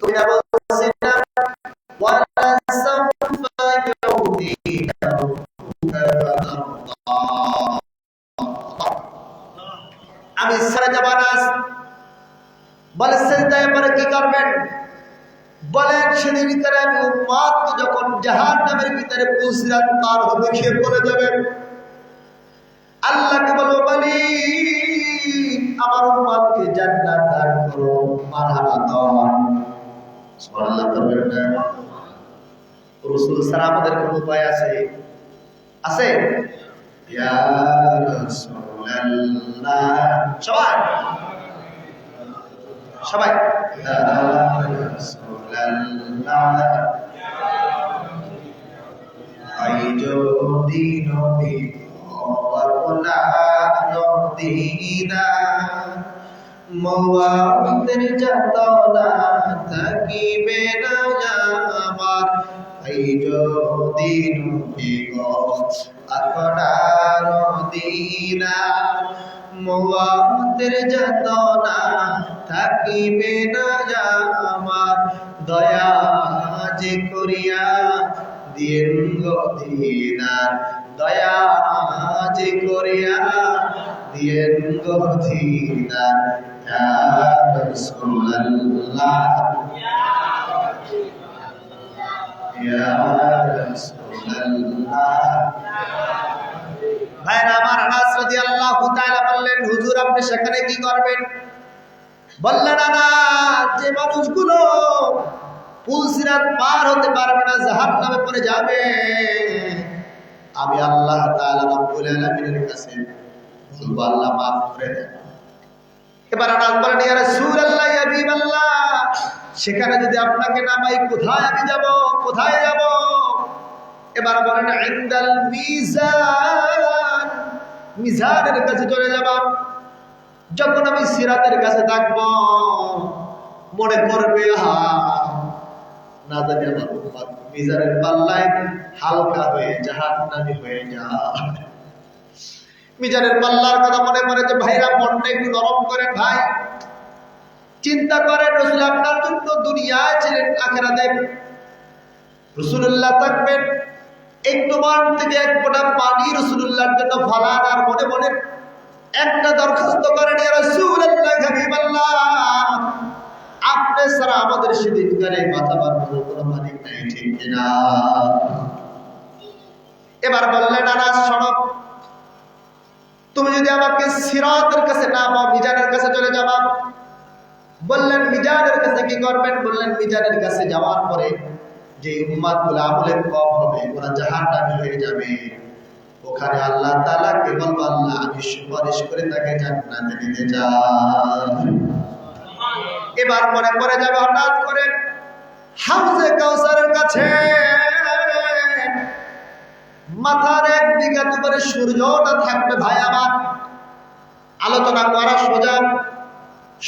তুমি না বলছিস না ওয়ালা সাউফা ইউতিকা আমি সারা জামানাস বলে সিজদায় পরে কি করবেন বলেন? সেদিন করে আমি উম্মতকে যখন জাহান্নামের ভিতরে পুলসিরাত পার হবে সে বলে যাবেন, আল্লাহকে বলো বলি আমার উম্মতকে জান্নাত দান করো, মারহাবা দাও। সুবহানাল্লাহ করবেন না? রাসূল ছাড়া আমাদের কোন উপায় আছে? আছে? ইয়া রাসূলুল্লাহ সবাই সবাই ইয়া রাসূলুল্লাহ আই যদি নবী দিনা মওয়াতের যাতনা থাকিবে না আমার, এই যদি নবী গো আপনার দিনা মওয়াতের যাতনা থাকিবে না আমার, দয়া যে করিয়া দিন গো দিনার, দয়া যে করিয়া দিন গো দিনার। ইয়া রাসূলুল্লাহ ইয়া রাসূলুল্লাহ। ভাইরা আমার, আনাস রাদিয়াল্লাহু তাআলা বললেন, হুজুর আপনি সেখানে কি করবেন? বললেন, আনাস যে মানুষগুলো পুলসিরাত পার হতে পারবে না, জাহান্নামে পড়ে যাবে, আমি আল্লাহ তাআলা রব্বুল আলামিনের কাছে বলবো আল্লাহ মাফ করে দেন। এবার আনাস বলেন, ইয়া রাসূলুল্লাহ ইয়া হাবিবাল্লাহ সেখানে যদি আপনাকে না পাই কোথায় আমি যাব? কোথায় যাব? এবার বলেন, ইনদাল মিজান, মিজানের কাছে চলে যাব। যখন আমি সিরাতের কাছে থাকব মনে করবে না জানি আমার উম্মত মিজানের পাল্লায় হালকা হয়ে জাহান্নামী হয়ে যায়। মিজানের পাল্লার কথা মনে পড়ে যে ভাইরা মনটা একটু নরম করেন ভাই, চিন্তা করেন রাসূল আপনার জন্য দুনিয়ায় ছিলেন, আখিরাতে রাসূলুল্লাহ থাকবেন, একটু মান থেকে এক ফোঁটা পানি রাসূলুল্লাহর জন্য ফালান আর মনে মনে একটা দরখাস্ত করেন, ইয়া রাসূলুল্লাহ হাবিবাল্লাহ আপনি ছাড়া আমাদের সেদিন করে মাথা বাঁধার কোনো মালিক নাই, ঠিক কিনা? এবার বললেন, আনাস শোনো, তুমি যদি আমাকে সিরাতের কাছে না পাও মিজানের কাছে চলে যাবা। বললেন, মিজানের কাছে কি করবেন? বললেন, মিজানের কাছে যাওয়ার পরে যে উম্মতগুলো আমলের কম হবে ওরা জাহান্নামী হয়ে যাবে, ওখানে আল্লাহ তাআলাকে বলবো আল্লাহ আমি সুপারিশ করে তাকে জান্নাতে নিতে চাই। এবার মনে পড়ে যাবে হঠাৎ করে হাউজে কাউসারের কাছে মাথার একদিকে করে সূর্যটা থাকবে। ভাই আমার, আলোচনা করা সোজা,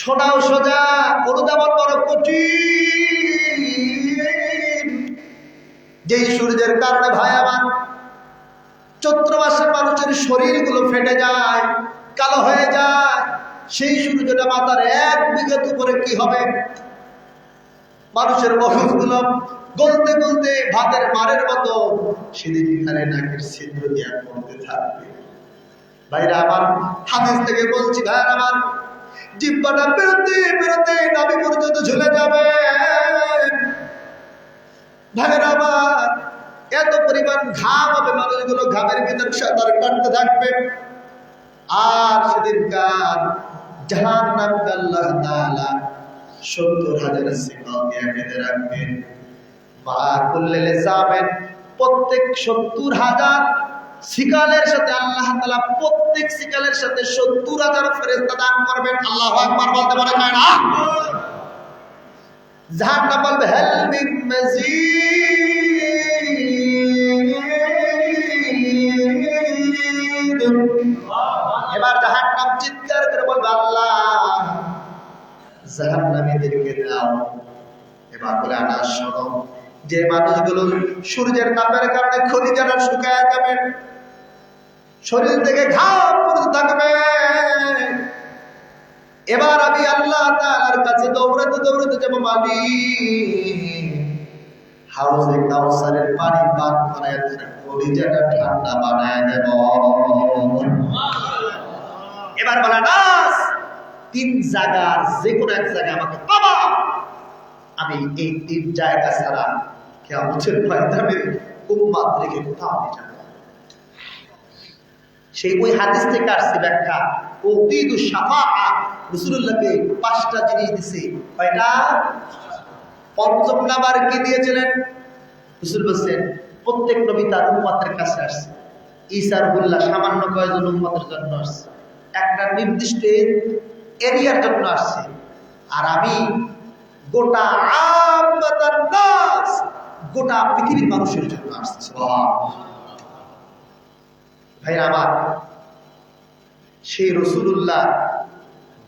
শোনাও সোজা, অনুধাবন বড় কঠিন। যেই সূর্যের কারণে ভাই আমার চৈত্র মাসের মানুষের শরীরগুলো ফেটে যায়, কালো হয়ে যায়, সেই সূর্যটা মাথার এক বিঘত উপরে কি হবে? মানুষের মগজগুলো গলতে গলতে ভাতের মারের মতো সেদিন এখানে নাকের ছিদ্র দিয়ে পড়তে থাকবে। ভাইরা আমার, হাদিস থেকে বলছি ভাইরা আমার, জিহ্বাটা বেরোতে বেরোতে নাভি পর্যন্ত ঝুলে যাবে। ভাইরা আমার, এত পরিমাণ ঘাম হবে, মানুষগুলো ঘামের ভিতর সাঁতার কাটতে থাকবে। আর সেদিনকার জাহান্নামকে আল্লাহ তাআলা ৭০,০০০ শিকল দিয়ে বেঁধে রাখবেন। মা কুল্লিল যাবেন, প্রত্যেক ৭০,০০০ সিকালের সাথে আল্লাহ তাআলা প্রত্যেক সিকালের সাথে ৭০,০০০ ফেরেশতা দান করবেন। আল্লাহু আকবার বলতে পারে না? জাহান্নাম বলবে হাল মিন মাজিদ। এবার জাহান্নাম চিৎকার করে বলবে আল্লাহ জাহান্নামীদেরকে দাও। এবার বলে আনা শোনো, যে মানুষগুলো সূর্যের তাপের কারণে খলিজারা শুকায় যাবে, শরীর থেকে ঘাম পড়তে থাকবে, এবার আমি আল্লাহ তাআলার কাছে দৌড়াতে দৌড়াতে যাব, মালিক হাউজে কাউসারের পানি পান করায় কলিজাটা ঠান্ডা বানায় দেব। এবার বলা নাস 3 জায়গার যে কোনো এক জায়গায় আমাকে পাবা, আমি এই 3 জায়গা ছাড়া কিয়ামতের ময়দানে উম্মত রেখে কোথাও আমি যাব। সেই ওই হাদিস থেকে আসছে ব্যাখ্যা, উক্তিদু শাফাআ, রাসূলুল্লাহকে 5টা জিনিস দিছে। কয়টা? 5ম নাম্বার কি দিয়েছিলেন? রাসূল বলেন প্রত্যেক নবী তার উম্মতের কাছে আসছে। ঈসা রুহুল্লাহ সামান্য কয়েকজন উম্মতের জন্য আসছে, একটা নির্দিষ্ট এরিয়ার জন্য আসছে। আর আমি গোটা আম্মাতান নাস, গোটা পৃথিবীর মানুষের জন্য আসছে। সুবহানাল্লাহ। ভাইরা আমার, সেই রাসূলুল্লাহ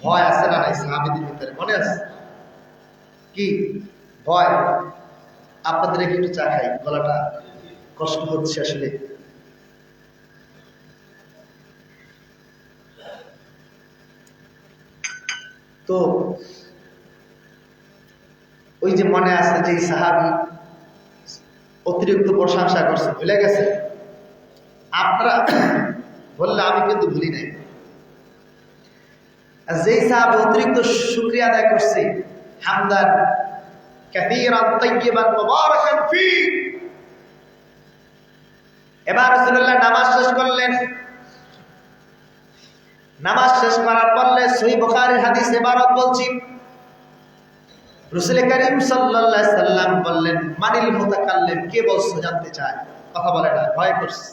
ভয় আছে না নাই সাহাবীদের ভিতরে? মনে আছে কি ভয়? আপনাদের একটু চা খাই, গলাটা কষ্ট হচ্ছে আসলে। তো ওই যে মনে আছে যে সাহাবী অতিরিক্ত প্রশংসা করছে, ভুলে গেছে? আপনারা বললে আমি কিন্তু ভুলি নাই। যেই সাহাবী অতিরিক্ত শুকরিয়া আদায় করছে, হামদান কাসীরান তাইয়িবান মুবারাকান ফি। এবার রাসূলুল্লাহ নামাজ শেষ করলেন। নামাজ শেষ করার পরে সহিহ বুখারীর হাদিস ইবারত বলছি, রাসূল করিম সাল্লাল্লাহু আলাইহি সাল্লাম বললেন, মানিল মুতাকাল্লিম, কে বলছো জানতে চায়, কথা বলে না, ভয় করছে।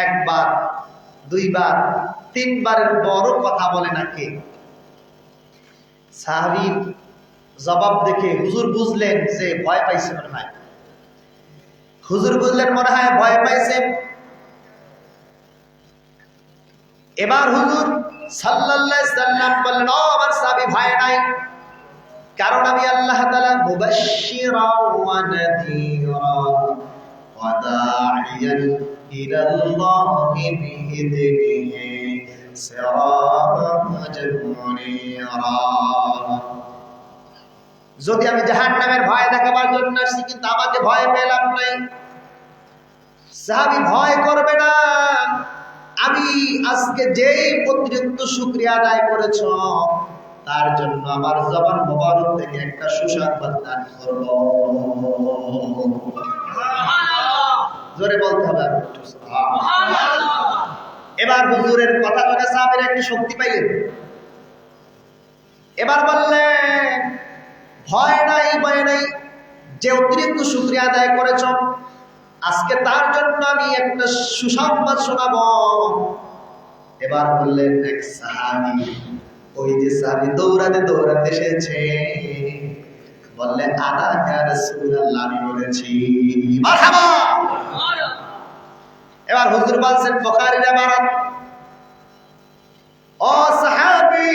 1 বার 2 বার 3 বারের বড় কথা বলে না কে? সাহাবীর জবাব দেখে হুজুর বুঝলেন যে ভয় পাইছে মনে হয়। হুজুর বুঝলেন মনে হয় ভয় পাইছে। এবার হুজুর সাল্লাল্লাহু আলাইহি সাল্লাম বললেন, ও আমার সাহাবী, ভয় নাই, কারণ আমি আল্লাহ তাআলা মুবাশশিরাও ওয়া নাযীরা ওয়া দাঈয়ান ইলাল্লাহি বিইذনিহি সিরাজান মুনীরা। যদি আমি জাহান্নামের ভয় দেখাবার জন্য আসছি, কিন্তু আমাকে ভয় পেলাম নাই। সাহাবী ভয় করবে না, আমি আজকে যেই অতিরিক্ত শুকরিয়া আদায় করেছ তার জন্য আমার জবান মোবারক থেকে একটা সুসংবাদ দান করব। জোরে বলতে হবে একটু সুবহানাল্লাহ। এবার হুজুরের কথা শুনে সাহাবীরা একটু শক্তি পাইলেন। এবার বললেন, ভয় নাই ভয় নাই, যে অতিরিক্ত শুকরিয়া আদায় করেছ আজকে তার জন্য আমি একটা সুসংবাদ শোনাবো। এবার বললেন এক সাহাবী, ওই যে সাহাবী দৌড়াতে দৌড়াতে এসেছে, বললেন আনা ইয়া রাসূলুল্লাহ, আমি বলেছি। মারহাবা। এবার হুজুর বলছেন বুখারীর ইবারত, ও সাহাবী,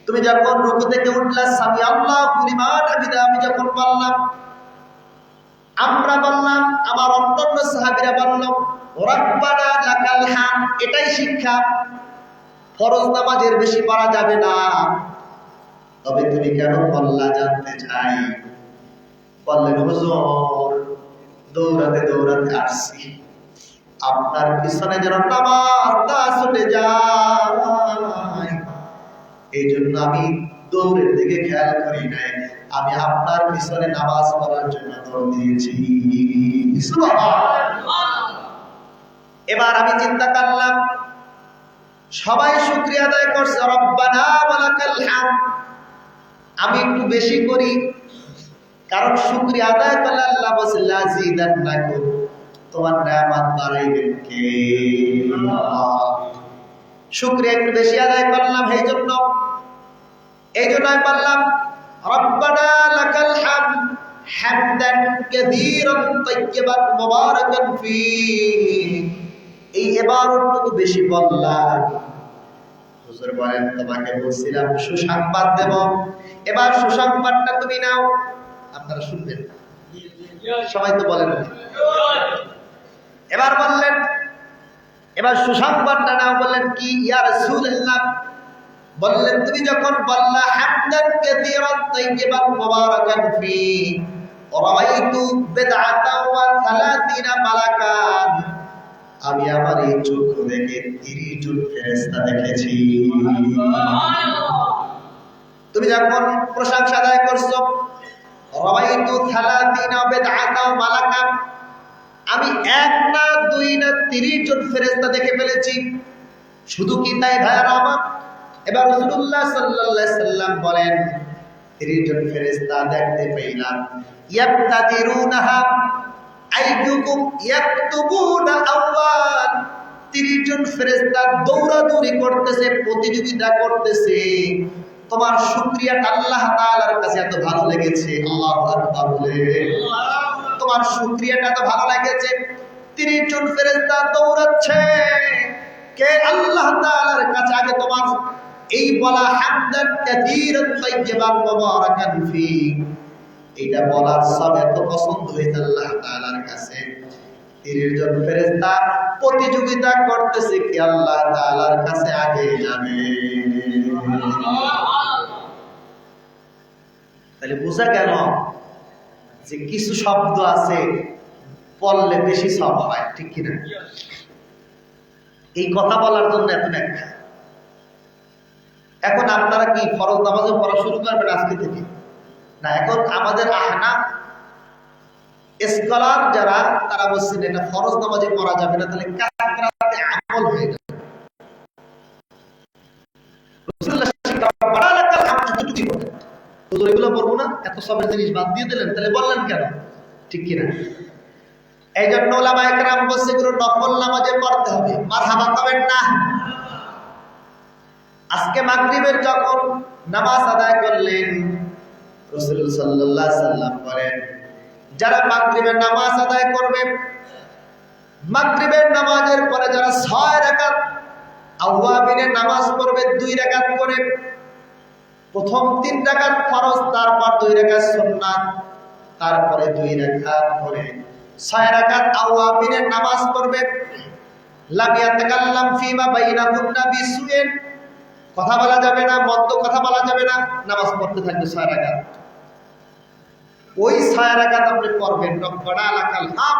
তুমি যখন রুকু থেকে উঠলা সামি আল্লাহু লিমান হামিদা, আমি যখন বললাম, আমরা বললাম, আমার অন্যান্য সাহাবীরা বলল রাব্বানা লাকাল হামদ, এটাই শিক্ষা। ফরজ নামাজের বেশি পড়া যাবে না। তবে তুমি কেন বললা জানতে চাই। বললেন হুজুর, দৌড়াতে দৌড়াতে আসছি, আপনার পিছনে যেন নামাজটা ছুটে যায়, এই জন্য আমি দৌড়ের দিকে খেয়াল করি নাই, আমি আপনার পিছনে নামাজ পড়ার জন্য দৌড় দিয়েছি। এবার আমি চিন্তা করলাম, সবাই শুকরিয়া আদায় করছে, রব্বানা ওয়া লাকাল হামদ, আমি একটু বেশি করি, কারণ শুকরিয়া আদায় করলে আল্লাহ বলেন লাযিদান্নাকুম, তোমার নেয়ামত বাড়াইবেন কে? শুকরিয়া একটু বেশি আদায় করলাম, এই জন্যই বললাম রব্বানা লাকাল হামদ হামদান কাসীরান তাইয়্যিবান মুবারাকান ফীহি। এই ইবারতটুকু বেশি বললাম। হুজুর বলেন, তোমাকে বলছিলাম সুসংবাদ দেব, এবার সুসংবাদটা তুমি নাও। আপনারা শুনবেন, সবাই তো বলেন। এবার বললেন, এবার সুসংবাদটা নাও। বললেন কি? ইয়া রাসূলুল্লাহ, বললেন তুমি যখন বললা হামদান কাসীরান তাইয়্যিবান মুবারাকান ফীহি রাআইতু বিদআতান ওয়া 30 মালাকান, আমি আমার এই চক্ষু দেখে 30 জন ফেরেশতা দেখেছি। তুমি যখন প্রশংসা আদায় করছো রাআইতু 30 বিদআতান মালাকান, আমি 1 না 2 না 30 জন ফেরেশতা দেখে ফেলেছি। শুধু কি তাই ভাইরা আমার? এবার রাসূলুল্লাহ সাল্লাল্লাহু আলাইহি সাল্লাম বলেন 30 জন ফেরেশতা দেখতে পেলাম। ইয়াবতাদিরুনাহা আইয়ুকুম ইয়াকতুবুনা আওয়াল, 30 জন ফেরেশতা দৌড়াদৌড়ি করতেছে, প্রতিযোগিতা করতেছে। তোমার শুকরিয়াটা আল্লাহ তাআলার কাছে এত ভালো লেগেছে, আল্লাহু আকবার বলে তোমার শুকরিয়াটা এত ভালো লেগেছে। 30 জন ফেরেশতা দৌড়াচ্ছে, কে? আল্লাহ তাআলার কাছে। আগে তোমার এই বলা হামদান কাসীরান তাইয়্যিবান মুবারাকান ফীহি, এটা বলার সব এত পছন্দ হয়েছে আল্লাহ তাআলার কাছে। 30 জন ফেরেশতা প্রতিযোগিতা করতেছে কি আল্লাহ তাআলার কাছে আগে যাবে। তাহলে বোঝা গেল যে কিছু শব্দ আছে বললে বেশি সব হয়, ঠিক কিনা? এই কথা বলার জন্য এত ব্যাখ্যা। এখন আপনারা কি ফরজ নামাজে পড়া শুরু করবেন আজকে থেকে? না, এখন আমাদের আহনাফ স্কলার যারা, তারা বলছেন এটা ফরজ নামাজে পড়া যাবে না, তাহলে কারাতে আমল হয়ে যাবে। এগুলো বলবো না, এত সবের জিনিস বাদ দিয়ে দিলেন, তাহলে বললেন কেন? ঠিক কিনা? এই জন্য ওলামায়ে কেরাম বলছে এগুলো নফল নামাজে পড়তে হবে। মারহাবা কবেন না? আজকে মাগরিবের যখন নামাজ আদায় করলেন, রাসূল সাল্লাল্লাহু আলাইহি সাল্লাম বলেন যারা মাগরিবের নামাজ আদায় করবে, মাগরিবের নামাজের পরে যারা 6 রাকাত আওয়াবিনের নামাজ পড়বে 2 রাকাত করে, প্রথম 3 রাকাত ফরজ, তারপর 2 রাকাত সুন্নাত, তারপরে 2 রাকাত করে 6 রাকাত আওয়াবিনের নামাজ পড়বে। লাম ইয়াতাকাল্লাম ফীমা বাইনাকুন্না বিসুইন, কথা বলা যাবে না, মন্দ কথা বলা যাবে না, নামাজ পড়তে থাকবে 6 রাকাত। ওই 6 রাকাত আপনি পড়বেন রব্বানা লাকাল হামদ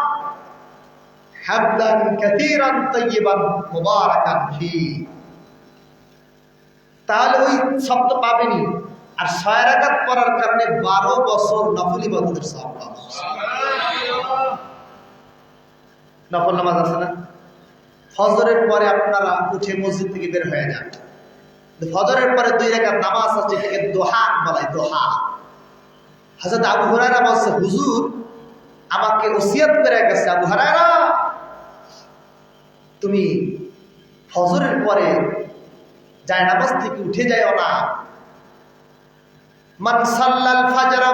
হামদান কাসীরান তাইয়্যিবান মুবারাকান ফীহি, তাহলে ওই শব্দ পাবেনই। আর 6 রাকাত পড়ার কারণে 12 বছর নফল ইবাদতের সওয়াব পাবেন। নফল নামাজ আছে না? ফজরের পরে আপনারা উঠে মসজিদ থেকে বের হয়ে যান, ফজরের পরে 2 রাকাত নামাজ আছে, যেটাকে দোহা বলা হয়। দোহা হযরত আবু হুরায়রা বলছে, হুজুর আমাকে ওসিয়ত করে গেছে, আবু হুরায়রা তুমি ফজরের পরে যায় নামাজ থেকে উঠে যাও না। মান সাল্লাল ফাজর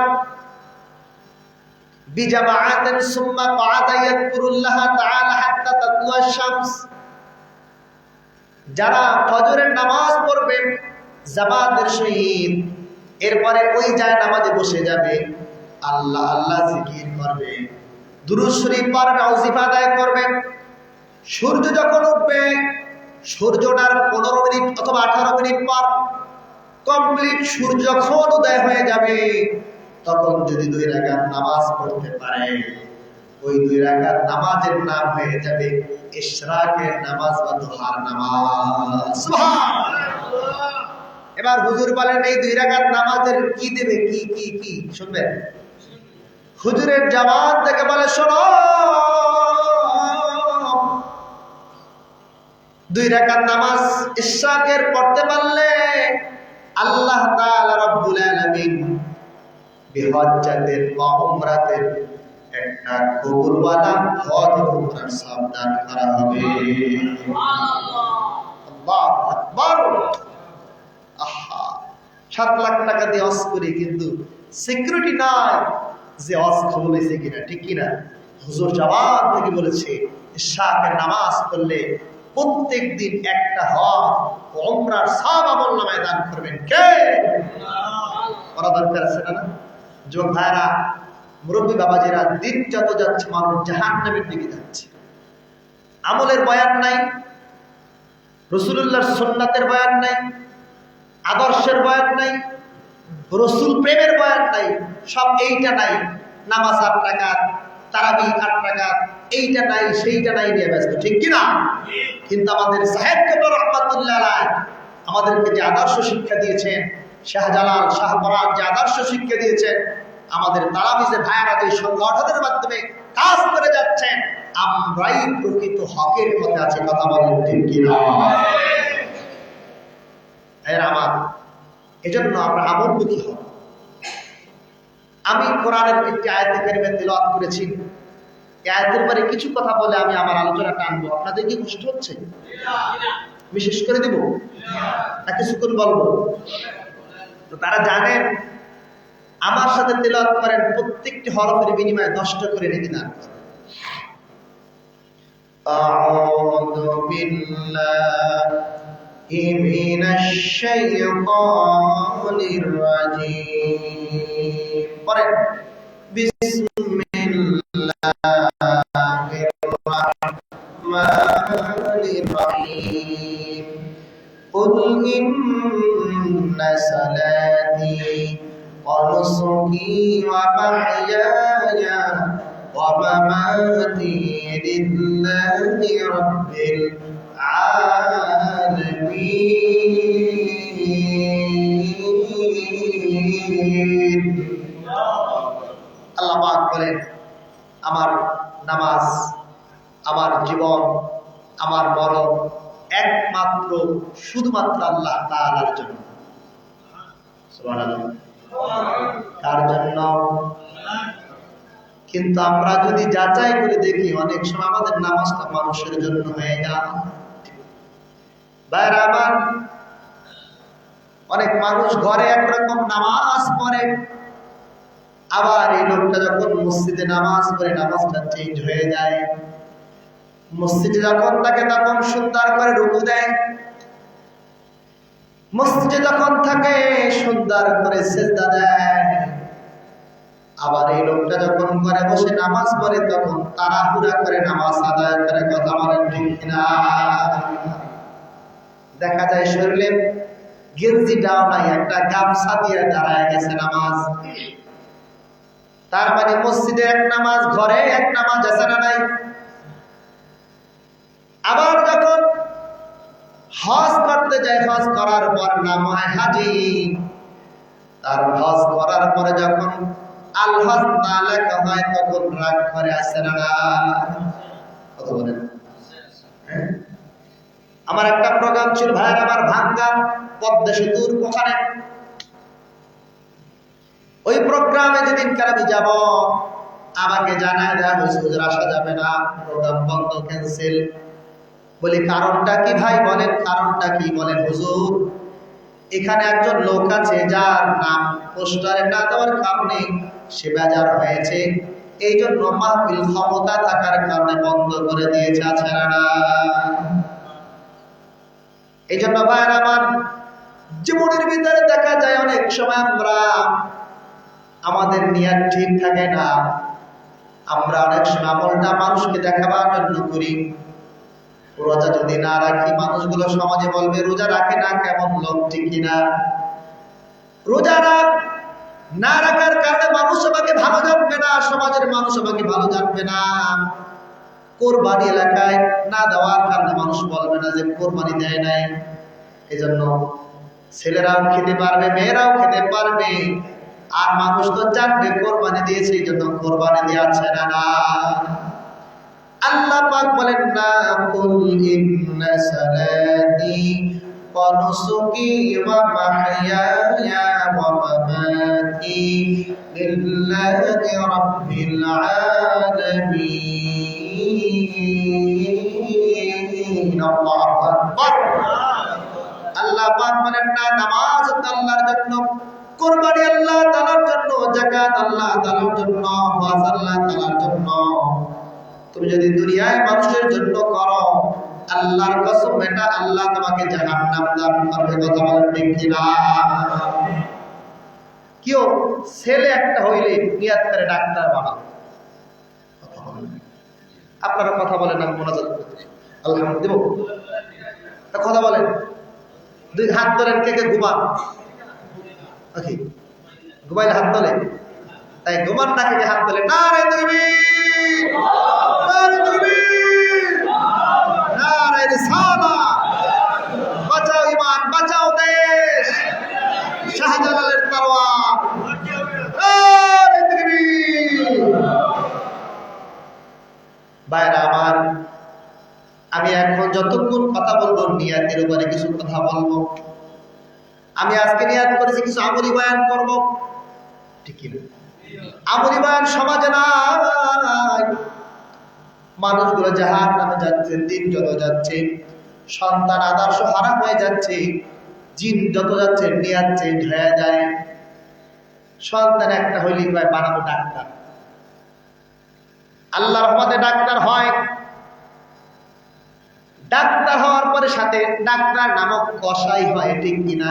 বিজামাআতিন সুম্মা ক্বাআদা ইয়াযকুরুল্লাহ তাআলা হাত্তা তাতলুআ শামস, যারা ফজরের নামাজ পড়বে জামাতের সহিত, এরপরে ওই যায় নামাজে বসে যাবে, আল্লাহ আল্লাহ জিকির করবে, দুরূদ শরীফ পড়বে, ওয়াজিফা আদায় করবে। সূর্য যখন উঠবে, সূর্যটার 15 মিনিট অথবা 18 মিনিট পর কমপ্লিট সূর্য যখন উদয় হয়ে যাবে, তখন যদি 2 রাকাত নামাজ পড়তে পারে, ওই 2 রাকাত নামাজের নাম হয়ে যাবে ইশরাকের নামাজ বা দুহার নামাজ। সুবহানাল্লাহ। এবার হুজুর বলেন এই 2 রাকাত নামাজের কি দেবে? কি কি কি শুনবেন? হুজুরের জবাব থেকে বলে, শোনো, 2 রাকাত নামাজ ইশরাকের পড়তে পারলে আল্লাহ তাআলা রব্বুল আলামিন বিহজ্জাতের বা উমরাতের একটা কবুলওয়ালা হজ উমরার সাবধান করা হবে। আল্লাহু আকবার। আহা, 7 লাখ টাকা দিয়ে হজ করি, কিন্তু সিকিউরিটি নাই যে হজ কবুল হয়েছে কিনা, ঠিক কিনা? হুজুর জবান থেকে বলেছে ইশাকের নামাজ পড়লে প্রত্যেক দিন একটা হজ উমরার সওয়াব আমলনামায় দান করবেন কে? করা দরকার আছে না? যুবক ভাইরা, মুরব্বী বাবাজিরা, দিন যত যাচ্ছে মানুষ জাহান্নামের দিকে যাচ্ছে। আমলের বয়ান নাই, রাসূলুল্লাহর সুন্নাতের বয়ান নাই, আদর্শের বয়ান নাই, রাসূল প্রেমের বয়ান নাই, সব এইটা নাই। নামাজ 8 রাকাত, তারাবি 8 রাকাত, এইটা নাই সেইটা নাই নিয়ে ব্যস্ত, ঠিক কিনা? কিন্তু আমাদের সাহেব কেবল রহমাতুল্লাহ আলাইহি আমাদেরকে যে আদর্শ শিক্ষা দিয়েছেন, শাহজালাল শাহপরান যে আদর্শ শিক্ষা দিয়েছেন, আমাদের তালামিজে ভাইয়ারা যে সংগঠনের মাধ্যমে কাজ করে যাচ্ছেন, আমরাই প্রকৃত হকের পথে আছি। কথা বলেন ঠিক কিনা? আমার এজন্য আমরা আমলমুখী হব। আমি কোরআনের একটি আয়াতে কারিমা তেলাওয়াত করেছি। এই আয়াতের পরে কিছু কথা বলে আমি আমার আলোচনা টানবো। আপনাদের কি কষ্ট হচ্ছে? বিশেষ করে দিব না কিছুক্ষণ বলবো? তো তারা জানেন আমার সাথে তেলাওয়াত করেন, প্রত্যেকটি হরফের বিনিময়ে 10টা করে নেকি দান। আউযু বিল্লাহি মিনাশ শাইতানির রাজীম। পড়েন বিসমিল্লাহির রাহমানির রাহিম। কুল ইন্না সালাতি ونسكي ومحياي ومماتي لله رب العالمين। আল্লাহ পাক বলেন, আমার নামাজ, আমার জীবন, আমার মরণ একমাত্র শুধুমাত্র আল্লাহ তাআলার জন্য। সুবহানাল্লাহ। কার জন্য? কিন্তু আমরা যদি যাচাই করে দেখি, অনেক সময় আমাদের নামাজটা মানুষের জন্য হয়ে যায়। ভাইরা আমার, অনেক মানুষ ঘরে একরকম নামাজ পড়ে, আবার এই লোকটা যখন মসজিদে নামাজ পড়ে নামাজটা চেঞ্জ হয়ে যায়। মসজিদে যখন থাকে তখন সুন্দর করে রুকু দেয়, মসজিদে যখন থাকে সুন্দর করে সিজদা দেয়। আবার এই লোকটা যখন ঘরে বসে নামাজ পড়ে তখন তাড়াহুড়া করে নামাজ আদায় করে। কথা বলেন ঠিক কিনা? দেখা যায় শরীরে গেঞ্জিটাও নাই, একটা গামছা দিয়ে দাঁড়ায় গেছে নামাজ। তার মানে মসজিদে এক নামাজ, ঘরে এক নামাজ, আছে না নাই? আবার যখন হজ করতে যায়, হজ করার পর নাম হয় হাজি। তার হজ করার পরে যখন আল হজ না লেখা হয় তখন রাগ করে, আসে না? কথা বলেন। আমার একটা প্রোগ্রাম ছিল ভাইয়ের আমার ভাঙ্গা পদ্মা সেতুর ওখানে। ওই প্রোগ্রামে যেদিনকার আমি যাব, আমাকে জানায় দেওয়া হয়েছে হুজুর আসা যাবে না, প্রোগ্রাম বন্ধ, ক্যান্সেল। বলি কারণটা কি ভাই? বলেন কারণটা কি? বলেন হুজুর এখানে একজন লোক আছে যার নাম পোস্টারে না দেওয়ার কারণে সে বেজার হয়েছে, এই জন্য মাহফিল ক্ষমতা থাকার কারণে বন্ধ করে দিয়েছে, আছে না? এই জন্য ভাইয়ের আমার, জীবনের ভিতরে দেখা যায় অনেক সময় আমরা আমাদের নিয়ত ঠিক থাকে না, আমরা অনেক সময় আমলটা মানুষকে দেখাবার জন্য করি। রোজা যদি না রাখি, মানুষগুলো সমাজে বলবে রোজা রাখে না, কেমন লোক, ঠিক কিনা? রোজা না রাখার কারণে মানুষ আমাকে ভালো জানবে না, সমাজের মানুষ আমাকে ভালো জানবে না। কোরবানি এলাকায় না দেওয়ার কারণে মানুষ বলবে না যে কোরবানি দেয় নাই। এই জন্য ছেলেরাও খেতে পারবে, মেয়েরাও খেতে পারবে, আর মানুষ তো জানবে কোরবানি দিয়েছে, এই জন্য কোরবানি দিয়েছে না। আল্লাহ পাক বলেন না, কুল ইন্না সালাতি ওয়া নুসুকি ওয়া মাহইয়ায়া ওয়া মামাতি لله رب العالمين الله أكبر আল্লাহ পাক বলেন না নামাজ আল্লাহর জন্য কুরবানি আল্লাহ তাআলার জন্য যাকাত আল্লাহ তাআলার জন্য হজ আল্লাহ তাআলার জন্য তুমি যদি দুনিয়ায় মানুষের জন্য করো আল্লাহর কসম এটা আল্লাহ তোমাকে জাহান্নাম দান করবে কথা বলেন ঠিক কিনা কেউ ছেলে একটা হইলে নিয়াত করে ডাক্তার বানাও আপনারা কথা বলেন আমি মোনাজাত করতেছি আলহামদুলিল্লাহ কথা বলেন দুই হাত ধরেন কে কে ঘুমান ওকে ঘুমাইলে হাত তোলে তাই ঘুমান না কে হাত তোলে নারে তাকবীর নারে তাকবীর নারে রিসালাত বাঁচাও ঈমান বাঁচাও দেশ শাহজালালের তরোয়ার নারে তাকবীর ভাইরা আমার আমি এখন যতক্ষণ কথা বলবো নিয়াতের উপরে কিছু কথা বলবো আমি আজকে নিয়াত করেছি কিছু আমলি বয়ান করব ঠিক কি আমলি বয়ান সমাজে নাই মানুষগুলো জাহান্নামে যাচ্ছে দিন যত যাচ্ছে সন্তান আদর্শ হারা হয়ে যাচ্ছে জিন যত যাচ্ছে নিয়াত চেঞ্জ হয়ে যায় সন্তান একটা হইলে ভাই বানাবো ডাক্তার আল্লাহর রহমতে ডাক্তার হয় ডাক্তার হওয়ার পরে সাথে ডাক্তার নামক কসাই হয় ঠিক কিনা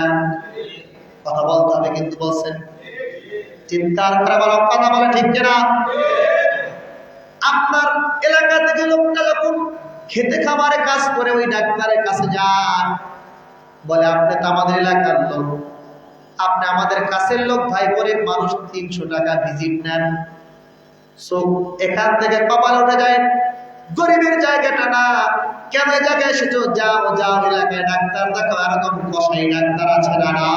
কথা বলতে হবে কিন্তু বলছেন চিন্তার করে বলো কথা বলে ঠিক কিনা আপনার এলাকা থেকে লোকটা যখন খেতে খাবারে কাজ করে ওই ডাক্তারের কাছে যান বলে আপনি তো আমাদের এলাকার লোক আপনি আমাদের কাছের লোক ভাই করে মানুষ 300 টাকা ভিজিট নেন সো এখান থেকে কপাল উঠে যায় গরিবের জায়গাটা না কেন জায়গায় এসেছো যাও যাও এলাকায় ডাক্তার দেখো এরকম কসাই ডাক্তার আছে না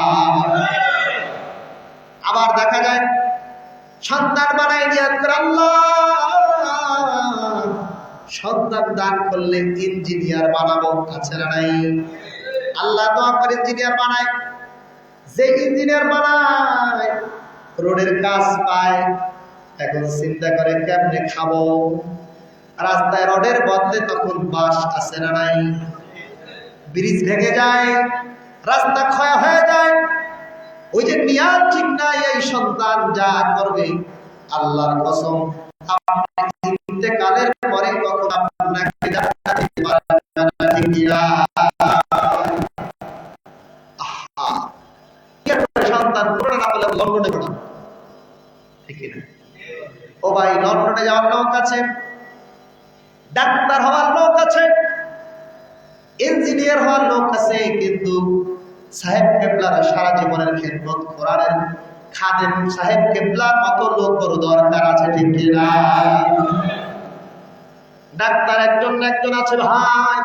আবার দেখা যায় সন্তান বানাই নিয়াত করে আল্লাহ সন্তান দান করলে ইঞ্জিনিয়ার বানাবো আছে না নাই আল্লাহ তো আপনার ইঞ্জিনিয়ার বানায় যে ইঞ্জিনিয়ার বানায় রোডের কাজ পায় এখন চিন্তা করে কেমনে খাবো রাস্তায় রোডের বদলে তখন বাস আছে না নাই ব্রিজ ভেঙে যায় রাস্তা ক্ষয় হয়ে যায় ওই যে নিয়াত ঠিক নাই এই সন্তান যা করবে আল্লাহর কসম আপনি ইন্তেকালের পরে কখন আপনাকে জান্নাতে দিতে পারবেন না ঠিক কিনা সন্তান পুরো না বলে লন্ডনে পড়া ঠিক কিনা ও ভাই লন্ডনে যাওয়ার লোক আছে ডাক্তার হওয়ার লোক আছে ইঞ্জিনিয়ার হওয়ার লোক আছে কিন্তু সাহেব কেবলার সারা জীবনের খেদমত কোরআনের খাদেম সাহেব কেবলার মতো লোক বড় দরকার আছে ঠিক কিনা ডাক্তার একজন আছে ভাই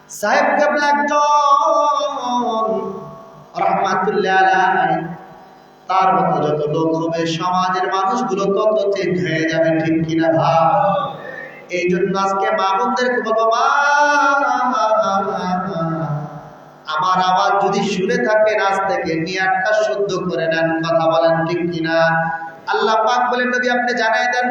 সাহেব কেবলা একজন রাহমাতুল্লাহ আলাইহি তার মতো যত লোক হবে সমাজের মানুষগুলো তত চেঞ্জ হয়ে যাবে ঠিক কিনা ভাই এই জন্য আজকে মা বোনদেরকে বলবো আমার আওয়াজ যদি শুনে থাকেন আজ থেকে নিয়াতটা শুদ্ধ করে নেন কথা বলেন ঠিক কিনা আল্লাহ পাক বলেন নবী আপনি জানাই দেন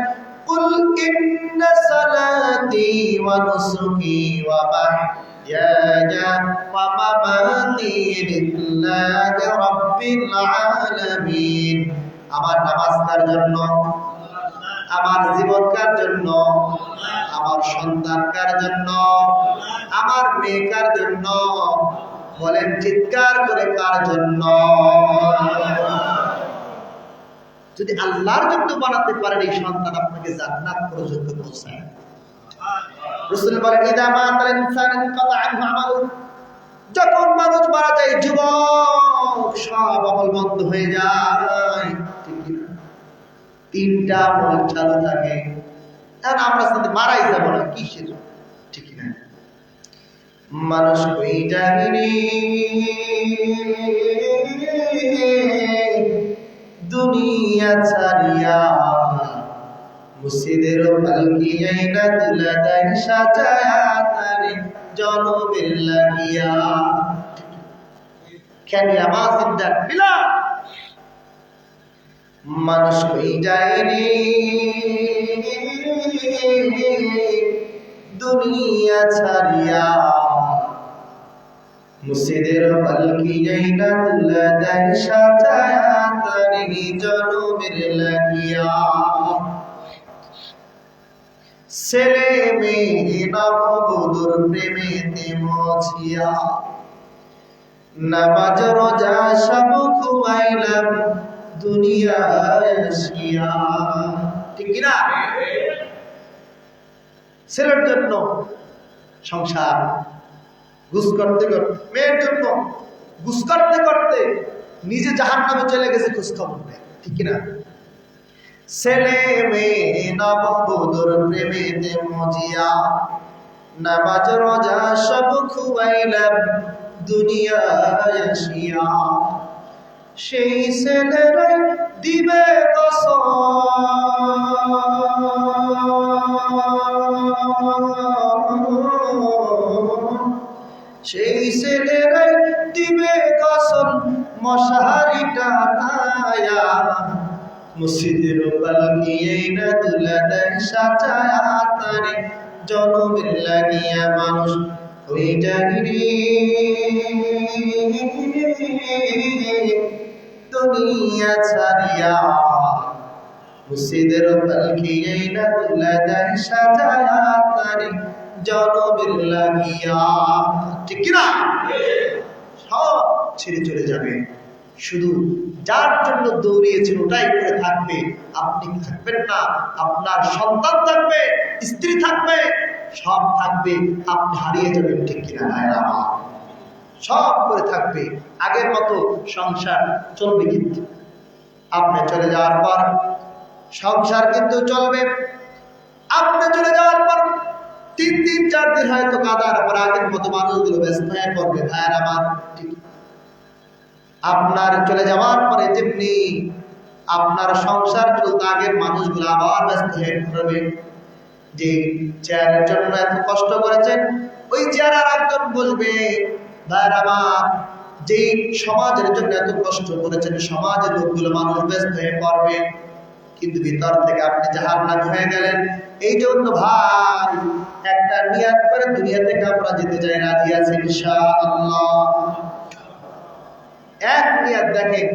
কুল ইন্না সালাতি ওয়া নুসুকি ওয়া মাহইয়ায়া ওয়া মামাতি লিল্লাহি রাব্বিল আলামিন আমার নামাজ কার জন্য আমার জীবন কার জন্য আমার সন্তান কার জন্য আমার মেয়ে কার জন্য বলেন চিৎকার করে কার জন্য যদি আল্লাহর জন্য বানাতে পারেন এই সন্তান আপনাকে জান্নাত পর্যন্ত পৌঁছায় রাসূল বলেন ইদা মাতাল ইনসান ইনকাতা আনহু আমালু যখন মানুষ মারা যায় যুবক সব আমল বন্ধ হয়ে যায় ঠিক কি তিনটা আমল চালু থাকে আর আমরা সাথে মারাই যাব না কিসের ঠিক না মানুষ কই জানি দুনিয়া ছাড়িয়া মুসিদের পালকি আইনা তুলা দেয় সাজায়া তারে জনমের লাগিয়া খেলিয়া মাজিদার বিলা মানুষ হয়ে যায় রে দুনিয়া ছাড়িয়া, মুর্শিদের পালকি যাইনা তুলা দেয় সাজায়া তারি জনমের লাগিয়া। ছেলে মেয়ে নববধূর প্রেমেতে মজিয়া, নামাজ রোজা সব খুয়াইলাম দুনিয়ায় আসিয়া। ঠিক কিনা? ছেলের জন্য সংসার ঘুষ করতে করতে, মেয়ের জন্য ঘুষ করতে করতে নিজে জাহান্নামে চলে গেছে খোঁজ খবর নেই। ঠিক কিনা? ছেলে মেয়ে নববধূর প্রেমেতে মজিয়া, নামাজ রোজা সব খুয়াইলাম দুনিয়ায় আসিয়া। সেই ছেলেরাই দিবে কসম, সেই ছেলেরাই দিবে কসম মশারিটা টানায়া, মুর্শিদের পালকি না তুলা দেয় সাজায়া তারে জনমের লাগিয়া। মানুষ হয়ে যায় রে দুনিয়া ছাড়িয়া, মুর্শিদের পালকি না তুলা দেয় সাজায়া তারে জনমের লাগিয়া। ঠিক কিনা? সব ছেড়ে চলে যাবে, শুধু যার জন্য দৌড়িয়েছেন ওটাই করে থাকবে। আপনি থাকবেন না, আপনার সন্তান থাকবে, স্ত্রী থাকবে, সব থাকবে, আপনি হারিয়ে যাবেন। ঠিক কিনা? সব করে থাকবে, আগের মতো সংসার চলবে, কিন্তু আপনি চলে যাওয়ার পর সংসার কিন্তু চলবে। আপনি চলে যাওয়ার পর 3-4 দিন হয়তো কাদার পর আগের মতো মানুষগুলো ব্যস্ত হয়ে পড়বে। ভাইয়ের আমার, আপনার চলে যাওয়ার পরে যেমনি আপনার সংসার চলতে আগের মানুষগুলো আবার ব্যস্ত হয়ে পড়বে। যে চেয়ারের জন্য এত কষ্ট করেছেন, ওই চেয়ার আর একজন বসবে। ভাইয়ের আমার, যে সমাজের জন্য এত কষ্ট করেছেন, সমাজের লোকগুলো মানুষ ব্যস্ত হয়ে পড়বে, কিন্তু ভিতর থেকে আপনি জাহান্নামী হয়ে গেলেন। এই জন্য ভাই একটা নিয়াত করে দুনিয়া থেকে আমরা যেতে চাই, রাজি আছি ইনশাআল্লাহ? এক নিয়াত দেখেন,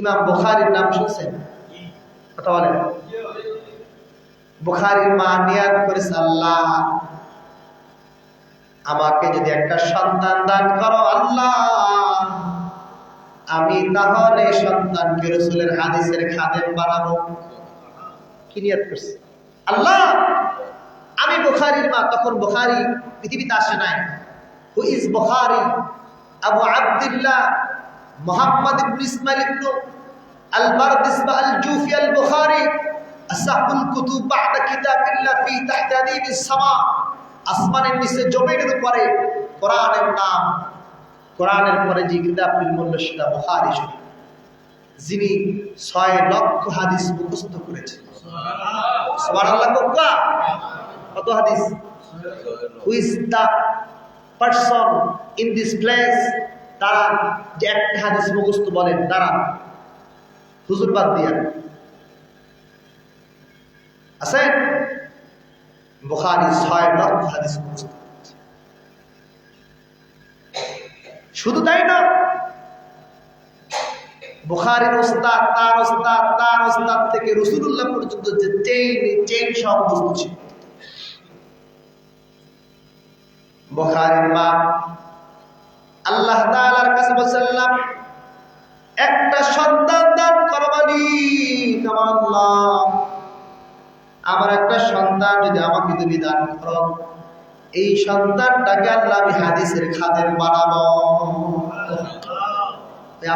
ইমাম বুখারীর নাম শুনছেন? কথা বলেন। বুখারীর মা নিয়াত করেছে, আল্লাহ আমাকে যদি একটা সন্তান দান করো আল্লাহ, আমি তাহলে সন্তানকে রাসূলের হাদিসের খাদেম বানাবো। কি নিয়াত করছে? আল্লাহ আমি বুখারীর মা, তখন বুখারী পৃথিবীতে আসে নাই। Who is Bukhari? আবু আব্দুল্লাহ মুহাম্মদ ইবনে ইসমাইল ইবনে আল-বারদিসবা আল-জুফি আল-বুখারী, আসাহুল কুতুব বা'দা কিতাবিল্লাহ ফি তাহতাদিবিস সামা। আসমানের নিচে জমিনের উপরে কোরআনের নাম, কোরআনের পরে যে কিতাবের মূল্য সেটা বুখারী শরীফ, যিনি 6 লক্ষ হাদিস মুখস্থ করেছেন। সুবহানাল্লাহ। কত হাদিস? Who is the person in this place? তারা যে একটা হাদিস মুখস্থ বলেন, তারা হুজুর বাদ দিয়া আছেন। বুখারী 6 লক্ষ হাদিস মুখস্থ। শুধু তাই না, বুখারীর ওস্তাদ, তার ওস্তাদ, তার ওস্তাদ থেকে রাসূলুল্লাহ পর্যন্ত যে চেইন সব বস্তু ছিল। বুখারীর মা আল্লাহ তাআলার কাছে বলছিলাম, একটা সন্তান দান করবানি। আল্লাহ আমার একটা সন্তান যদি আমাকে তুমি দান করো, এই সন্তানটাকে আল্লাহ আমি হাদিসের খাদেম বানাবো।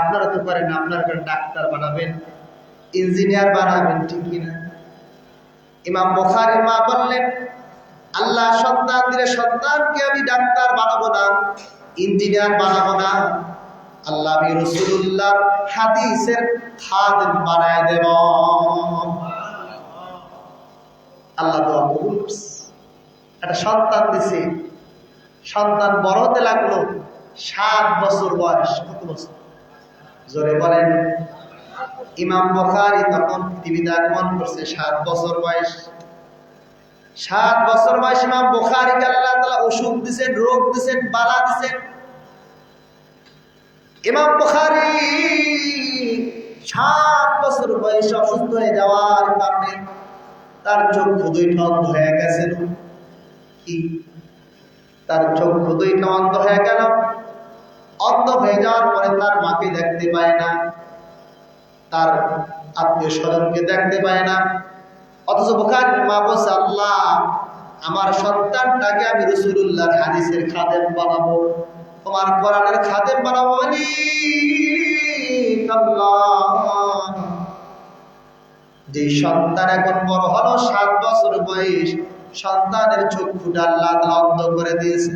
আপনারা তো করেন, আপনারা ডাক্তার বানাবেন, ইঞ্জিনিয়ার বানাবেন, ঠিক কিনা? ইমাম বুখারীর মা বললেন, আল্লাহ সন্তান দিলে সন্তানকে আমি ডাক্তার বানাবো না, ইঞ্জিনিয়ার বানাবো না, আল্লাহ আমি রাসূলুল্লাহর হাদিসের খাদেম বানায় দেব। আল্লাহ দোয়া কবুল করছে। একটা সন্তান দিছে, সন্তান বড় হতে লাগলো, 7 বছর বয়স। কত বছর? জোরে বলেন। ইমাম বুখারী তখন পৃথিবীতে আগমন করছে 7 বছর বয়স। 7 বছর বয়স ইমাম বুখারীকে আল্লাহ তাআলা অসুখ দিয়েছেন, রোগ দিয়েছেন, বালা দিয়েছেন। ইমাম বুখারী 7 বছর বয়সে অসুস্থ হয়ে যাওয়ার কারণে তার চক্ষু দুইটা অন্ধ হয়ে গেছিল। কি? তার চক্ষু দুইটা অন্ধ হয়ে গেল। অন্ধ হয়ে যাওয়ার পরে তার মাকে দেখতে পায় না, তার আত্মীয় স্বজনকে দেখতে পায় না। অথচ বুখারীর মা বলছে, আল্লাহ আমার সন্তানটাকে আমি রাসূলুল্লাহর হাদিসের খাদেম বানাবো, তোমার কোরআনের খাদেম বানাবো। যে সন্তান এখন বড় হলো, 7 বছর বয়স, সন্তানের চক্ষুটা আল্লাহ তাআলা অন্ধ করে দিয়েছে।